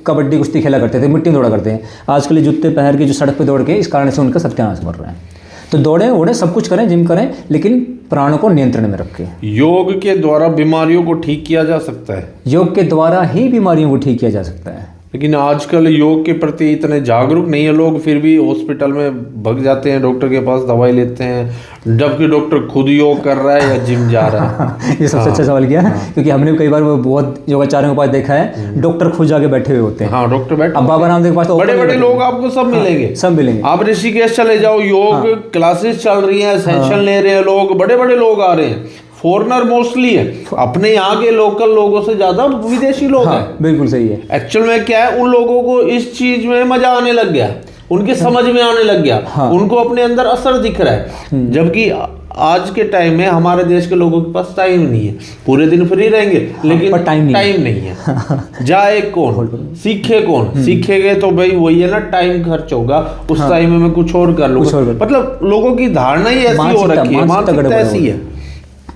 कबड्डी कुश्ती खेला करते थे, मिट्टी में दौड़ा करते हैं। आजकल जूते पहन के जो सड़क पे दौड़ के, इस कारण से उनका सत्यानाश बढ़ रहा है। तो दौड़ें ओड़ें सब कुछ करें, जिम करें, लेकिन प्राणों को नियंत्रण में रखें।
योग के द्वारा बीमारियों को ठीक किया जा सकता है।
योग के द्वारा ही बीमारियों को ठीक किया जा सकता है,
लेकिन आजकल योग के प्रति इतने जागरूक नहीं है लोग, फिर भी हॉस्पिटल में भग जाते हैं, डॉक्टर के पास दवाई लेते हैं, जबकि डॉक्टर खुद योग कर रहा है या जिम जा रहा है।
ये सबसे अच्छा सवाल किया, क्योंकि हमने भी कई बार वो बहुत योगाचार्यों के पास देखा है, डॉक्टर खुद जाके बैठे हुए होते हैं।
हाँ, डॉक्टर बैठे।
अब बाबा रामदेव के पास तो
बड़े बड़े लोग आपको सब मिलेंगे,
सब मिलेंगे।
आप ऋषिकेश चले जाओ, योग क्लासेस चल रही हैं, सेशन ले रहे हैं लोग, बड़े बड़े लोग आ रहे हैं, फॉरेनर मोस्टली है, अपने यहाँ के लोकल लोगों से ज्यादा विदेशी लोग हैं।
बिल्कुल सही है।
एक्चुअल में क्या है, उन लोगों को इस चीज में मजा आने लग गया, उनके समझ में आने लग गया, उनको अपने अंदर असर दिख रहा है। जबकि आज के टाइम में हमारे देश के लोगों के पास टाइम नहीं है, पूरे दिन फ्री रहेंगे, लेकिन टाइम नहीं है। जाए कौन, सीखे कौन, सीखेंगे तो भाई वही है ना, टाइम खर्च होगा, उस टाइम में मैं कुछ और कर लूंगा। मतलब लोगों की धारणा ही ऐसी हो रखी है, मानसिकता ऐसी है।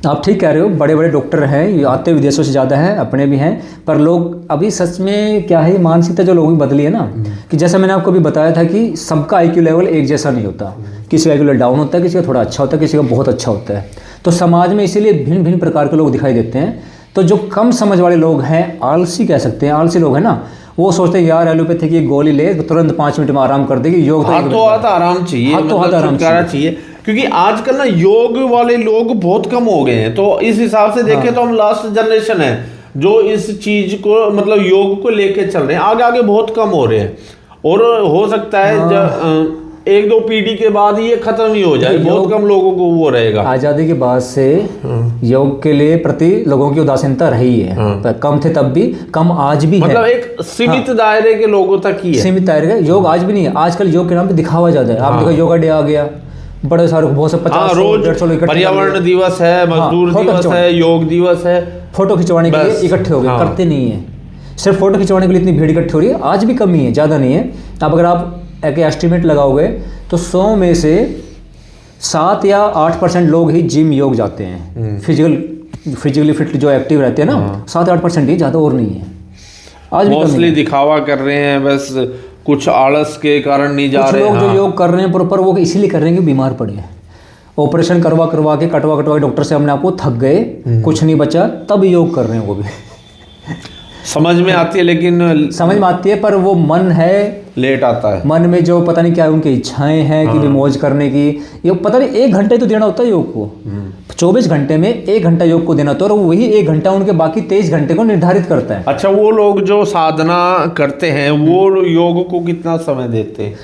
आप ठीक कह रहे हो, बड़े बड़े डॉक्टर हैं, ये आते विदेशों से ज़्यादा हैं, अपने भी हैं, पर लोग अभी सच में क्या है, मानसिकता जो लोगों की बदली है ना, कि जैसा मैंने आपको भी बताया था कि सबका आईक्यू लेवल एक जैसा नहीं होता, किसी का आईक्यू डाउन होता है, किसी का थोड़ा अच्छा होता है, किसी का बहुत अच्छा होता है। तो समाज में इसीलिए भिन्न भिन्न प्रकार के लोग दिखाई देते हैं। तो जो कम समझ वाले लोग हैं, आलसी कह सकते हैं, आलसी लोग हैं ना, वो सोचते हैं यार एलोपैथी की गोली ले तुरंत 5 मिनट में आराम कर देगी, योग तो
हाथों हाथ आराम चाहिए, छुटकारा चाहिए, क्योंकि आजकल ना योग वाले लोग बहुत कम हो गए हैं। तो इस हिसाब से देखें तो हम लास्ट जनरेशन है जो इस चीज को मतलब योग को लेके चल रहे हैं, आगे आगे बहुत कम हो रहे हैं। और हो सकता है 1-2 पीढ़ी के बाद ये खत्म ही हो जाए, बहुत कम लोगों को वो रहेगा।
आज़ादी के बाद से योग के लिए प्रति लोगों की उदासीनता रही है, पर कम थे तब भी, कम आज भी
मतलब
है।
एक सीमित दायरे के लोगों तक ही है,
सीमित दायरे का योग आज भी नहीं है। आजकल योग के नाम पे दिखावा ज़्यादा है। आप देखो योगा डे आ गया, बड़े सारे बहुत से 50
रोज
150
पर्यावरण दिवस है, मजदूर दिवस है, योग दिवस है,
फोटो खिंचवाने के लिए इकट्ठे हो गए, करते नहीं है। सिर्फ फोटो खिंचवाने के लिए इतनी भीड़ इकट्ठी हो रही है, आज भी कमी है, ज़्यादा नहीं है। अब अगर आप एक एस्टिमेट लगाओगे तो 100 में से 7 या 8% लोग ही जिम योग जाते हैं, फिजिकली फिट जो एक्टिव रहते हैं ना, 7-8% ही, ज़्यादा और नहीं है। आज भी
मोस्टली दिखावा कर रहे हैं, बस कुछ आलस के कारण नहीं जा रहे हैं।
लोग जो योग कर रहे हैं प्रॉपर, वो इसीलिए कर रहे हैं कि बीमार पड़े हैं, ऑपरेशन करवा के कटवा के डॉक्टर से हमने आपको थक गए, कुछ नहीं बचा, तब योग कर रहे हैं। वो भी
समझ में आती है, लेकिन
समझ में आती है, पर वो मन है,
लेट आता है।
मन में जो पता नहीं क्या उनकी इच्छाएं हैं कि भी मौज करने की, ये पता नहीं 1 घंटे तो देना होता है योग को, 24 घंटे में 1 घंटा योग को देना होता है, और वही 1 घंटा उनके बाकी 23 घंटे को निर्धारित करता है।
अच्छा, वो लोग जो साधना करते हैं वो योग को कितना समय देते हैं?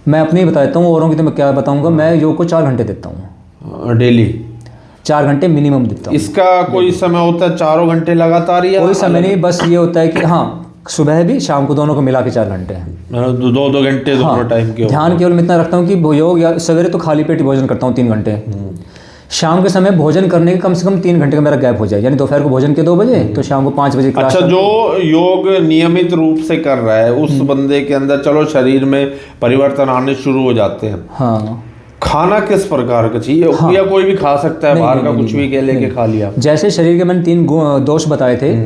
मैं अपनी ही बता देता हूँ, औरों की तो मैं क्या बताऊँगा। मैं योग को 4 घंटे देता हूँ
डेली,
4 घंटे मिनिमम देता हूँ।
इसका कोई समय होता है 4 घंटे लगातार, या
कोई समय नहीं, बस ये होता है कि हाँ सुबह भी शाम को दोनों को मिला के 4 घंटे हैं,
2-2 घंटे दोनों टाइम के।
ध्यान केवल मैं इतना रखता हूँ कि योग, या सवेरे तो खाली पेट भोजन करता हूँ 3 घंटे, शाम के समय भोजन करने के कम से कम 3 घंटे का मेरा गैप हो जाए, यानी दोपहर को भोजन के 2 बजे तो शाम को 5 बजे क्लास।
अच्छा, जो योग नियमित रूप से कर रहा है उस बंदे के अंदर चलो शरीर में परिवर्तन आने शुरू हो जाते हैं।
हाँ,
खाना किस प्रकार का चाहिए? या कोई भी खा सकता है, बाहर का कुछ भी के लेके खा लिया?
जैसे शरीर के मैंने 3 दोष बताए थे,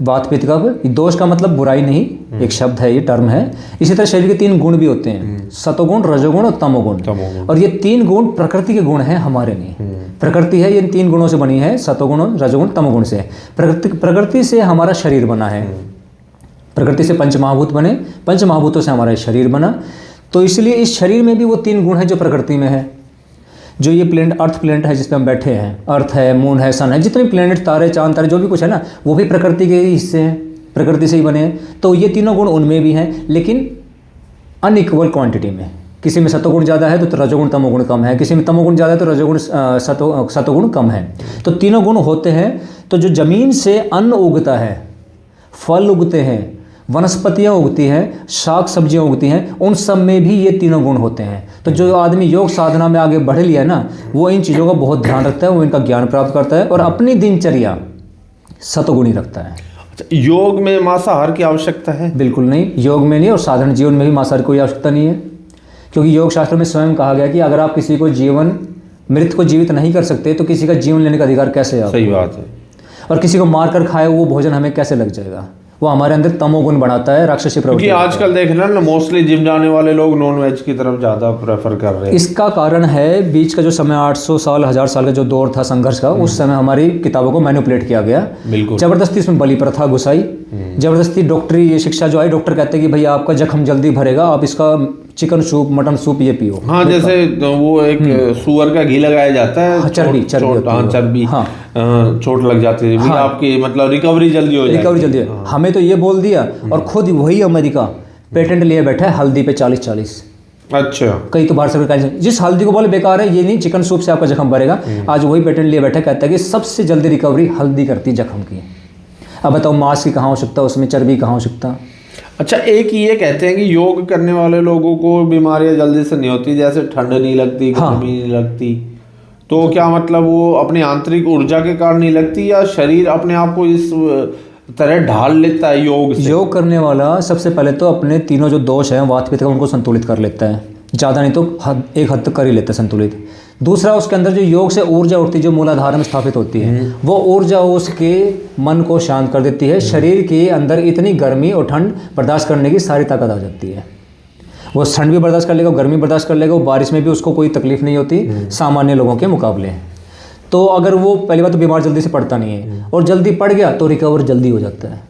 वात पित्त कफ, दोष का मतलब बुराई नहीं, एक शब्द है, ये टर्म है। इसी तरह शरीर के 3 गुण भी होते हैं, सतोगुण, रजोगुण और तमोगुण। और ये 3 गुण प्रकृति के गुण हैं, हमारे नहीं। प्रकृति है, ये 3 गुणों से बनी है, सतोगुण, रजोगुण, तमोगुण से। प्रकृति से हमारा शरीर बना है, प्रकृति से पंचमहाभूत बने, पंचमहाभूतों से हमारा शरीर बना। तो इसलिए इस शरीर में भी वो 3 गुण है जो प्रकृति में है। जो ये प्लेनेट, अर्थ प्लेनेट है जिस पे हम बैठे हैं, अर्थ है, मून है, सन है, जितने प्लेनेट, तारे, चांद तारे, जो भी कुछ है ना, वो भी प्रकृति के हिस्से हैं, प्रकृति से ही बने हैं। तो ये तीनों गुण उनमें भी हैं, लेकिन अनइक्वल क्वांटिटी में। किसी में सतोगुण ज़्यादा है तो रजोगुण तमोगुण कम है, किसी में तमोगुण ज़्यादा है तो रजोगुण सतोगुण कम है। तो तीनों गुण होते हैं। तो जो जमीन से अन्न उगता है, फल उगते हैं, वनस्पतियाँ उगती हैं, शाक सब्जियाँ उगती हैं, उन सब में भी ये तीनों गुण होते हैं। तो जो आदमी योग साधना में आगे बढ़ लिया ना, वो इन चीज़ों का बहुत ध्यान रखता है, वो इनका ज्ञान प्राप्त करता है और अपनी दिनचर्या सतोगुणी रखता है।
योग में मांसाहार की आवश्यकता है?
बिल्कुल नहीं, योग में नहीं, और साधारण जीवन में भी मांसाहार की कोई आवश्यकता नहीं है। क्योंकि योग शास्त्र में स्वयं कहा गया कि अगर आप किसी को मृत को जीवित नहीं कर सकते तो किसी का जीवन लेने का अधिकार कैसे आपको?
सही बात है।
और किसी को मार कर खाए वो भोजन हमें कैसे लग जाएगा? वो हमारे अंदर तमोगुण बढ़ाता है, राक्षसी प्रवृत्ति।
क्योंकि आजकल देख रहे हैं ना, मोस्टली जिम जाने वाले लोग नॉन वेज की तरफ ज़्यादा प्रेफर कर रहे हैं।
इसका कारण है बीच का जो समय 800 साल 1000 साल का जो दौर था संघर्ष का, उस समय हमारी किताबों को मैनिपुलेट किया गया,
बिल्कुल
जबरदस्ती इसमें बलि प्रथा घुसाई, जबरदस्ती डॉक्टरी ये शिक्षा जो आई, डॉक्टर कहते हैं कि भाई आपका जख्म जल्दी भरेगा, आप इसका चिकन सूप, मटन सूप ये पियो।
हाँ, जैसे वो एक सुअर का घी लगाया जाता है,
चर्बी
चर्बी, चोट लग जाती है, आपकी मतलब रिकवरी जल्दी हो जाती है।
हमें तो ये बोल दिया, और खुद वही अमेरिका पेटेंट लिए बैठा है हल्दी पे 40-40।
अच्छा,
कई तो भारत सरकार जिस हल्दी को बोले बेकार है, ये नहीं चिकन सूप से आपका जख्म भरेगा, आज वही पेटेंट लिए बैठा, कहता है कि सबसे जल्दी रिकवरी हल्दी करती जख्म की। अब बताओ मांस की कहाँ हो सकता, उसमें चर्बी कहाँ हो सकता?
अच्छा, एक ये कहते हैं कि योग करने वाले लोगों को बीमारियां जल्दी से नहीं होती, जैसे ठंड नहीं लगती, गर्मी नहीं लगती, तो क्या मतलब वो अपनी आंतरिक ऊर्जा के कारण नहीं लगती, या शरीर अपने आप को इस तरह ढाल लेता है योग से?
योग करने वाला सबसे पहले तो अपने तीनों जो दोष हैं वात पित्त का, उनको संतुलित कर लेता है, ज़्यादा नहीं तो एक हद तक कर ही लेता है संतुलित। दूसरा उसके अंदर जो योग से ऊर्जा उठती है, जो मूलाधार में स्थापित होती है, वो ऊर्जा उसके मन को शांत कर देती है। शरीर के अंदर इतनी गर्मी और ठंड बर्दाश्त करने की सारी ताकत आ जाती है। वो ठंड भी बर्दाश्त कर लेगा, गर्मी बर्दाश्त कर लेगा, वो बारिश में भी उसको कोई तकलीफ नहीं होती सामान्य लोगों के मुकाबले। तो अगर वो पहली बात तो बीमार जल्दी से पड़ता नहीं है, और जल्दी पड़ गया तो रिकवर जल्दी हो जाता है।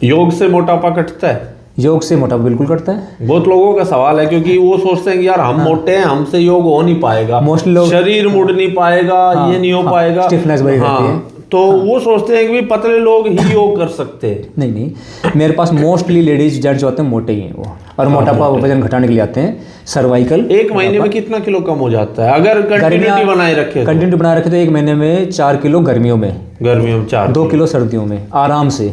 योग से मोटापा कटता है?
योग से मोटापा बिल्कुल कटता है।
बहुत लोगों का सवाल है, क्योंकि वो सोचते हैं कि यार हम मोटे हैं, हमसे योग हो नहीं पाएगा,
मोस्टली लोग
शरीर मुड़ नहीं पाएगा, ये नहीं हो पाएगा,
स्टिफनेस बनी रहती है।
तो वो सोचते हैं कि भाई पतले लोग ही योग कर सकते हैं।
नहीं, मेरे पास मोस्टली लेडीज जेंट्स जो आते हैं मोटे ही हैं वो, और मोटापा वजन घटाने के लिए आते हैं। सर्वाइकल
एक महीने में कितना किलो कम हो जाता है अगर कंटिन्यूटी बनाए रखे?
कंटिन्यूटी बनाए रखे तो एक महीने में 4 किलो गर्मियों में
4
किलो सर्दियों में आराम से,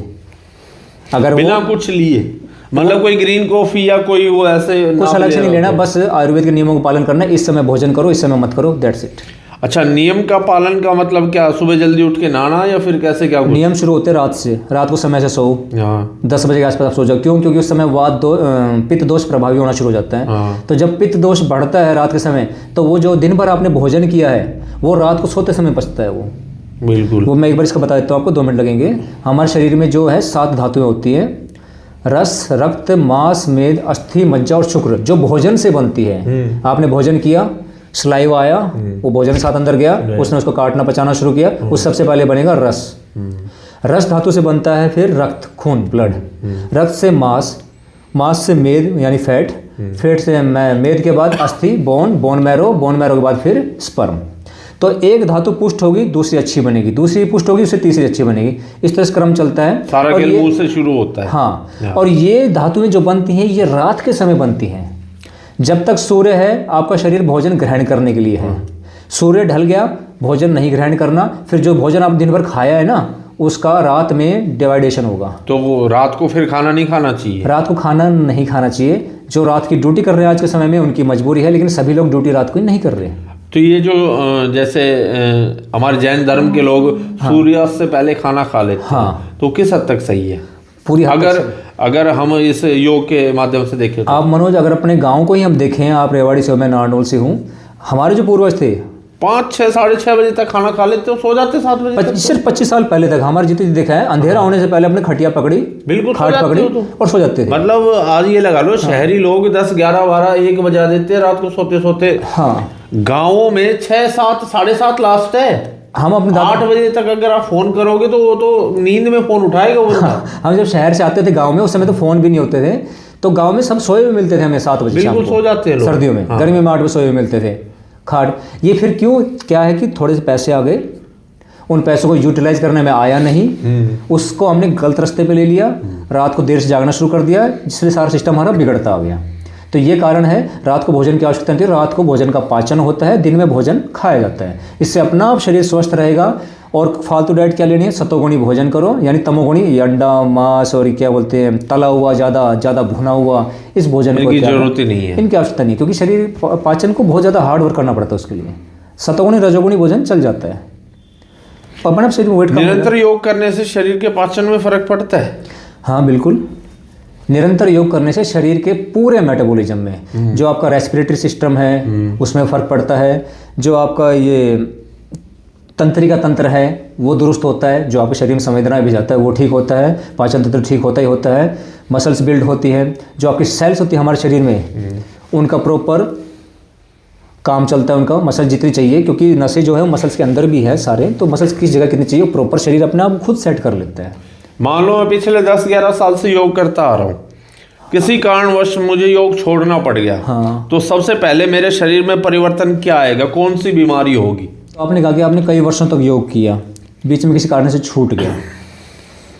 अगर
बिना कुछ लिए, मतलब कोई ग्रीन कॉफी या कोई वो ऐसे
कुछ अलग से नहीं लेना, बस आयुर्वेद के नियमों का पालन करना। इस समय भोजन करो, इस समय मत करो, दैट्स इट।
अच्छा, नियम का पालन का मतलब क्या? सुबह जल्दी उठ के नहाना या फिर कैसे क्या?
नियम शुरू होते हैं रात से। रात को समय से सो, 10 बजे के आसपास आप सो जाओ। क्यों? क्योंकि उस समय पित्त दोष प्रभावी होना शुरू हो जाता है। तो जब पित्त दोष बढ़ता है रात के समय, तो वो जो दिन भर आपने भोजन किया है वो रात को सोते समय पचता है। वो
बिल्कुल,
वो मैं एक बार इसका बता देता हूँ आपको, 2 मिनट लगेंगे। हमारे शरीर में जो है 7 धातुएं होती हैं: रस, रक्त, मांस, मेद, अस्थि, मज्जा और शुक्र, जो भोजन से बनती है। आपने भोजन किया, सलाइवा आया, वो भोजन के साथ अंदर गया, उसने उसको काटना पचाना शुरू किया, उस सबसे पहले बनेगा रस। रस धातु से बनता है फिर रक्त, खून, ब्लड। रक्त से मांस, मांस से मेद यानी फैट, फैट से मेद के बाद अस्थि, बोन मैरो, बोन मैरो के बाद फिर स्पर्म। तो एक धातु पुष्ट होगी, दूसरी अच्छी बनेगी, दूसरी पुष्ट होगी, उससे तीसरी अच्छी बनेगी। इस तरह से क्रम चलता है।
सारा खेल मुंह से शुरू होता है।
हाँ, और ये धातुएं जो बनती हैं ये रात के समय बनती हैं। जब तक सूर्य है आपका शरीर भोजन ग्रहण करने के लिए है। सूर्य ढल गया, भोजन नहीं ग्रहण करना, फिर जो भोजन आप दिन भर खाया है ना, उसका रात में डिवाइडेशन होगा।
तो वो रात को फिर खाना नहीं खाना चाहिए?
रात को खाना नहीं खाना चाहिए। जो रात की ड्यूटी कर रहे हैं आज के समय में उनकी मजबूरी है, लेकिन सभी लोग ड्यूटी रात को ही नहीं कर रहे।
तो ये जो जैसे हमारे जैन धर्म के लोग सूर्यास्त से पहले खाना खा लेते हैं, तो किस हद तक सही है?
पूरी
अगर हम इस योग के माध्यम से देखें तो?
आप मनोज, अगर अपने गांव को ही हम देखें, आप रेवाड़ी से हो, मैं नारनौल से हूँ, हमारे जो पूर्वज थे
5, 6, साढ़े 6 बजे तक खाना खा लेते हो, सो जाते 7 बजे तक।
सिर्फ 25 साल पहले तक हमारे जितने देखा है, अंधेरा होने से पहले अपने खटिया पकड़ी,
बिल्कुल
खाट पकड़ी और सो जाते थे।
मतलब आज ये लगा लो, शहरी लोग 10, 11, 12, 1 बजा देते हैं रात को सोते सोते।
हाँ,
गाँवों में 6, 7, साढ़े 7 लास्ट है।
हम अपने
8 बजे तक अगर आप फोन करोगे तो वो तो नींद में फोन उठाएगा वो।
हम जब शहर से आते थे गांव में, उस समय तो फोन भी नहीं होते थे, तो गांव में सब सोए हुए मिलते थे हमें 7 बजे शाम को।
सो जाते हैं
सर्दियों में। गर्मी में 8 बजे सोए हुए मिलते थे खाट। ये फिर क्यों? क्या है कि थोड़े से पैसे आ गए, उन पैसों को यूटिलाइज करने में आया नहीं, उसको हमने गलत रास्ते पे ले लिया, रात को देर से जागना शुरू कर दिया, जिससे सारा सिस्टम हमारा बिगड़ता आ गया। तो ये कारण है, रात को भोजन की आवश्यकता नहीं है। रात को भोजन का पाचन होता है, दिन में भोजन खाया जाता है। इससे अपना आप शरीर स्वस्थ रहेगा। और फालतू डाइट क्या लेनी है? सतोगुणी भोजन करो, यानी तमोगुणी, ये अंडा, मांस और क्या बोलते हैं, तला हुआ, ज़्यादा भुना हुआ, इस भोजन को
जरूरत ही नहीं है,
इनकी आवश्यकता नहीं, क्योंकि शरीर पाचन को बहुत ज़्यादा हार्ड वर्क करना पड़ता है उसके लिए। सतोगुणी रजोगुणी भोजन चल जाता है, अपने शरीर में वेट।
निरंतर योग करने से शरीर के पाचन में फर्क पड़ता है?
हाँ बिल्कुल, निरंतर योग करने से शरीर के पूरे मेटाबॉलिज्म में, जो आपका रेस्पिरेटरी सिस्टम है उसमें फ़र्क पड़ता है, जो आपका ये तंत्रिका तंत्र है वो दुरुस्त होता है, जो आपके शरीर में संवेदनाएं भेजाता है वो ठीक होता है, पाचन तंत्र ठीक होता ही होता है, मसल्स बिल्ड होती हैं, जो आपकी सेल्स होती है हमारे शरीर में उनका प्रॉपर काम चलता है, उनका मसल जितनी चाहिए, क्योंकि नसें जो है मसल्स के अंदर भी है सारे, तो मसल्स किस जगह कितनी चाहिए प्रॉपर शरीर अपने आप खुद सेट कर लेता है।
मान लो मैं पिछले 10-11 साल से योग करता आ रहा हूँ, किसी कारणवश मुझे योग छोड़ना पड़ गया, तो सबसे पहले मेरे शरीर में परिवर्तन क्या आएगा? कौन सी बीमारी होगी?
तो आपने कहा कि आपने कई वर्षों तक योग किया, बीच में किसी कारण से छूट गया।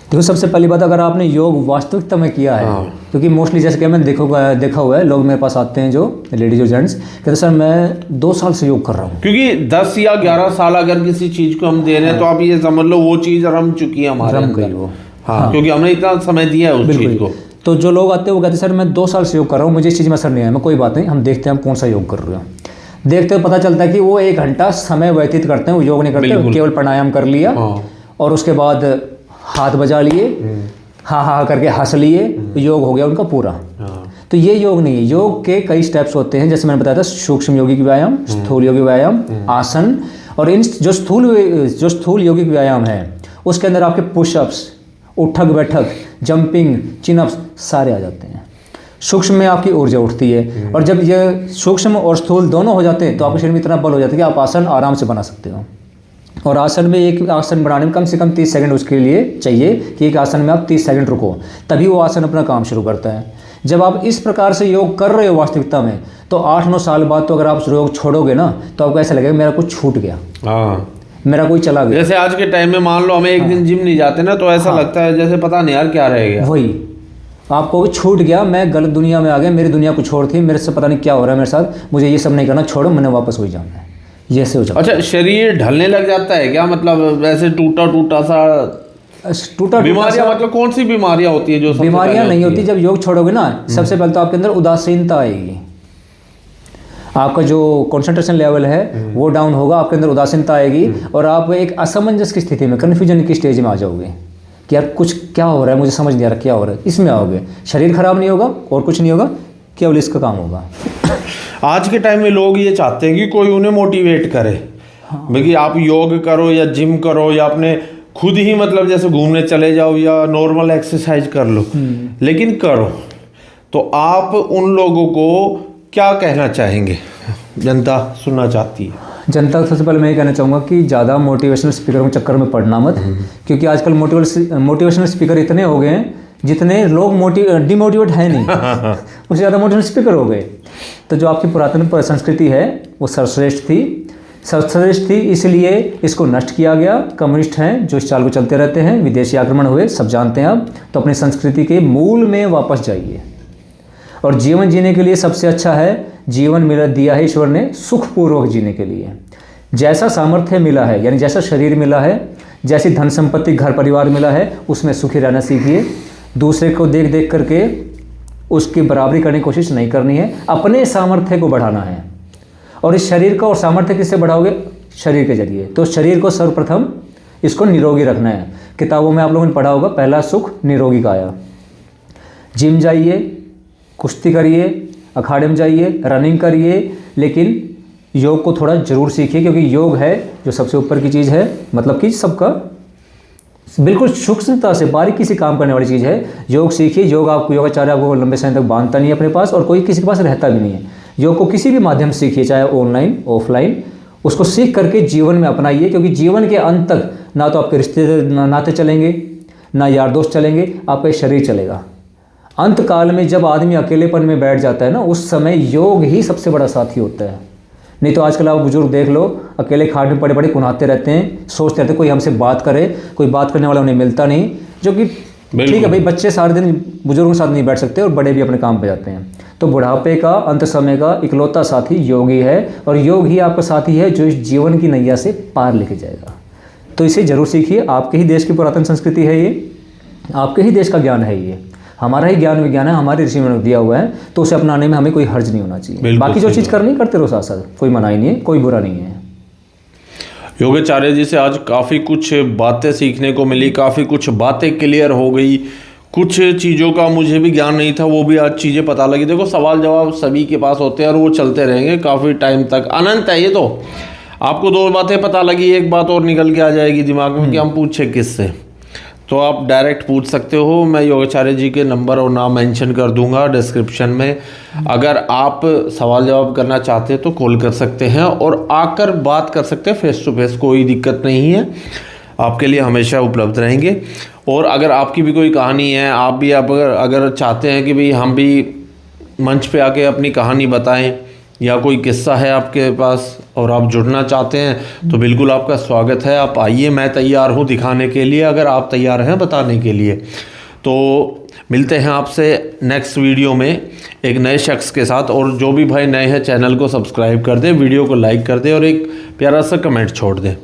देखो सबसे पहली बात, अगर आपने योग वास्तविकता में किया है, क्योंकि मोस्टली जैसे कि मैंने देखा हुआ है, लोग मेरे पास आते हैं जो लेडीज और जेंट्स, कहते सर मैं 2 साल से योग कर रहा हूँ।
क्योंकि 10 या 11 साल अगर किसी चीज़ को हम दे रहे हैं तो आप ये समझ लो वो चीज़ रम चुकी है हमारे अंदर।
वो
क्योंकि हमने इतना समय दिया है उस चीज़ को।
तो जो लोग आते हैं वो कहते हैं सर मैं 2 साल से योग कर रहा हूँ, मुझे इस चीज़ में असर नहीं आया। मैं कोई बात नहीं, हम देखते हैं हम कौन सा योग कर रहे हैं। देखते हुए पता चलता है कि वो 1 घंटा समय व्यतीत करते हैं, वो योग नहीं करते, केवल प्राणायाम कर लिया और उसके बाद हाथ बजा लिए, हाँ हाँ करके हंस लिए, योग हो गया उनका पूरा। तो ये योग नहीं है। योग के कई स्टेप्स होते हैं, जैसे मैंने बताया था, सूक्ष्म यौगिक व्यायाम, स्थूल यौगिक व्यायाम, आसन, और इन जो स्थूल यौगिक व्यायाम है उसके अंदर आपके पुशअप्स, उठक बैठक, जंपिंग, चिनअप्स सारे आ जाते हैं। सूक्ष्म में आपकी ऊर्जा उठती है, और जब ये सूक्ष्म और स्थूल दोनों हो जाते हैं तो आपके शरीर में इतना बल हो जाता है कि आप आसन आराम से बना सकते हो। और आसन में, एक आसन बनाने में कम से कम 30 सेकंड उसके लिए चाहिए कि एक आसन में आप 30 सेकंड रुको, तभी वो आसन अपना काम शुरू करता है। जब आप इस प्रकार से योग कर रहे हो वास्तविकता में, तो 8-9 साल बाद तो अगर आप योग छोड़ोगे ना, तो आपको ऐसा लगेगा मेरा कुछ छूट गया, मेरा कोई चला गया।
जैसे आज के टाइम में मान लो हमें एक दिन जिम नहीं जाते ना, तो ऐसा लगता है जैसे पता नहीं यार क्या रह गया।
वही आपको छूट गया, मैं गलत दुनिया में आ गया, मेरी दुनिया कुछ और थी, मेरे से पता नहीं क्या हो रहा है मेरे साथ, मुझे ये सब नहीं करना, छोड़ो, मैंने वापस वही जाना है, ये से हो जाता है।
अच्छा, शरीर ढलने लग जाता है क्या? मतलब वैसे टूटा सा बीमारियां, मतलब कौन सी बीमारियां होती है? जो
बीमारियां नहीं होती। जब योग छोड़ोगे ना, सबसे पहले तो आपके अंदर उदासीनता आएगी, आपका जो कंसंट्रेशन लेवल है वो डाउन होगा, आपके अंदर उदासीनता आएगी, और आप एक असमंजस की स्थिति में, कन्फ्यूजन की स्टेज में आ जाओगे कि यार कुछ क्या हो रहा है, मुझे समझ नहीं आ रहा क्या हो रहा है, इसमें आओगे। शरीर खराब नहीं होगा और कुछ नहीं होगा, केवल इसका काम होगा।
आज के टाइम में लोग ये चाहते हैं कि कोई उन्हें मोटिवेट करे, भाई आप योग करो या जिम करो, या अपने खुद ही मतलब जैसे घूमने चले जाओ या नॉर्मल एक्सरसाइज कर लो, लेकिन करो। तो आप उन लोगों को क्या कहना चाहेंगे? जनता सुनना चाहती है।
जनता को सबसे पहले मैं ये कहना चाहूँगा कि ज़्यादा मोटिवेशनल स्पीकरों के चक्कर में पड़ना मत, क्योंकि आजकल मोटिवेशनल स्पीकर इतने हो गए हैं जितने लोग डिमोटिवेट है नहीं उससे ज़्यादा मोटिवेशनल स्पीकर हो गए। तो जो आपकी पुरातन संस्कृति है वो सर्वश्रेष्ठ थी, इसलिए इसको नष्ट किया गया। कम्युनिस्ट हैं जो इस चाल को चलते रहते हैं, विदेशी आक्रमण हुए, सब जानते हैं आप। तो अपनी संस्कृति के मूल में वापस जाइए, और जीवन जीने के लिए सबसे अच्छा है, जीवन मिला दिया है ईश्वर ने सुखपूर्वक जीने के लिए। जैसा सामर्थ्य मिला है, यानी जैसा शरीर मिला है, जैसी धन संपत्ति घर परिवार मिला है, उसमें सुखी रहना सीखिए। दूसरे को देख देख करके उसकी बराबरी करने की कोशिश नहीं करनी है, अपने सामर्थ्य को बढ़ाना है। और इस शरीर का और सामर्थ्य किससे बढ़ाओगे? शरीर के जरिए। तो शरीर को सर्वप्रथम इसको निरोगी रखना है। किताबों में आप लोगों ने पढ़ा होगा, पहला सुख निरोगी काया। जिम जाइए, कुश्ती करिए, अखाड़े में जाइए, रनिंग करिए, लेकिन योग को थोड़ा जरूर सीखिए, क्योंकि योग है जो सबसे ऊपर की चीज़ है, मतलब कि सबका बिल्कुल सूक्ष्मता से बारीकी से काम करने वाली चीज़ है। योग सीखिए। योग आपको, योगाचार्य आपको लंबे समय तक बांधता नहीं है अपने पास, और कोई किसी के पास रहता भी नहीं है। योग को किसी भी माध्यम से सीखिए, चाहे ऑनलाइन ऑफलाइन, उसको सीख करके जीवन में अपनाइए, क्योंकि जीवन के अंत तक ना तो आपके रिश्ते नाते चलेंगे, ना यार दोस्त चलेंगे, आपका शरीर चलेगा। अंत काल में जब आदमी अकेलेपन में बैठ जाता है ना, उस समय योग ही सबसे बड़ा साथी होता है। नहीं तो आजकल आप बुजुर्ग देख लो, अकेले खाट में पड़े पड़े कुनाते रहते हैं, सोचते रहते हैं कोई हमसे बात करे, कोई बात करने वाला उन्हें मिलता नहीं। जो कि ठीक है भाई, बच्चे सारे दिन बुजुर्गों के साथ नहीं बैठ सकते, और बड़े भी अपने काम पे जाते हैं। तो बुढ़ापे का, अंत समय का इकलौता साथी योग ही है, और योग ही आपका साथी है जो इस जीवन की नैया से पार लेके जाएगा। तो इसे जरूर सीखिए। आपके ही देश की पुरातन संस्कृति है ये, आपके ही देश का ज्ञान है ये, हमारा ही ज्ञान विज्ञान है, हमारे ऋषि ने दिया हुआ है, तो उसे अपनाने में हमें कोई हर्ज नहीं होना चाहिए। बाकी जो चीज़ करनी करते रहो साथ साथ, कोई मनाही नहीं है, कोई बुरा नहीं है।
योगाचार्य जी से आज काफ़ी कुछ बातें सीखने को मिली, काफ़ी कुछ बातें क्लियर हो गई, कुछ चीज़ों का मुझे भी ज्ञान नहीं था, वो भी आज चीज़ें पता लगी। देखो, सवाल जवाब सभी के पास होते हैं और वो चलते रहेंगे काफ़ी टाइम तक, अनंत है ये। तो आपको 2 बातें पता लगी, एक बात और निकल के आ जाएगी दिमाग में कि हम पूछे किससे, तो आप डायरेक्ट पूछ सकते हो। मैं योगाचार्य जी के नंबर और नाम मेंशन कर दूंगा डिस्क्रिप्शन में। अगर आप सवाल जवाब करना चाहते हैं तो कॉल कर सकते हैं और आकर बात कर सकते हैं फेस टू फेस, कोई दिक्कत नहीं है, आपके लिए हमेशा उपलब्ध रहेंगे। और अगर आपकी भी कोई कहानी है, आप भी अगर चाहते हैं कि भाई हम भी मंच पे आके अपनी कहानी बताएं, या कोई किस्सा है आपके पास और आप जुड़ना चाहते हैं, तो बिल्कुल आपका स्वागत है। आप आइए, मैं तैयार हूँ दिखाने के लिए, अगर आप तैयार हैं बताने के लिए। तो मिलते हैं आपसे नेक्स्ट वीडियो में एक नए शख्स के साथ। और जो भी भाई नए हैं, चैनल को सब्सक्राइब कर दें, वीडियो को लाइक कर दें और एक प्यारा सा कमेंट छोड़ दें।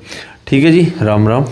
ठीक है जी, राम राम।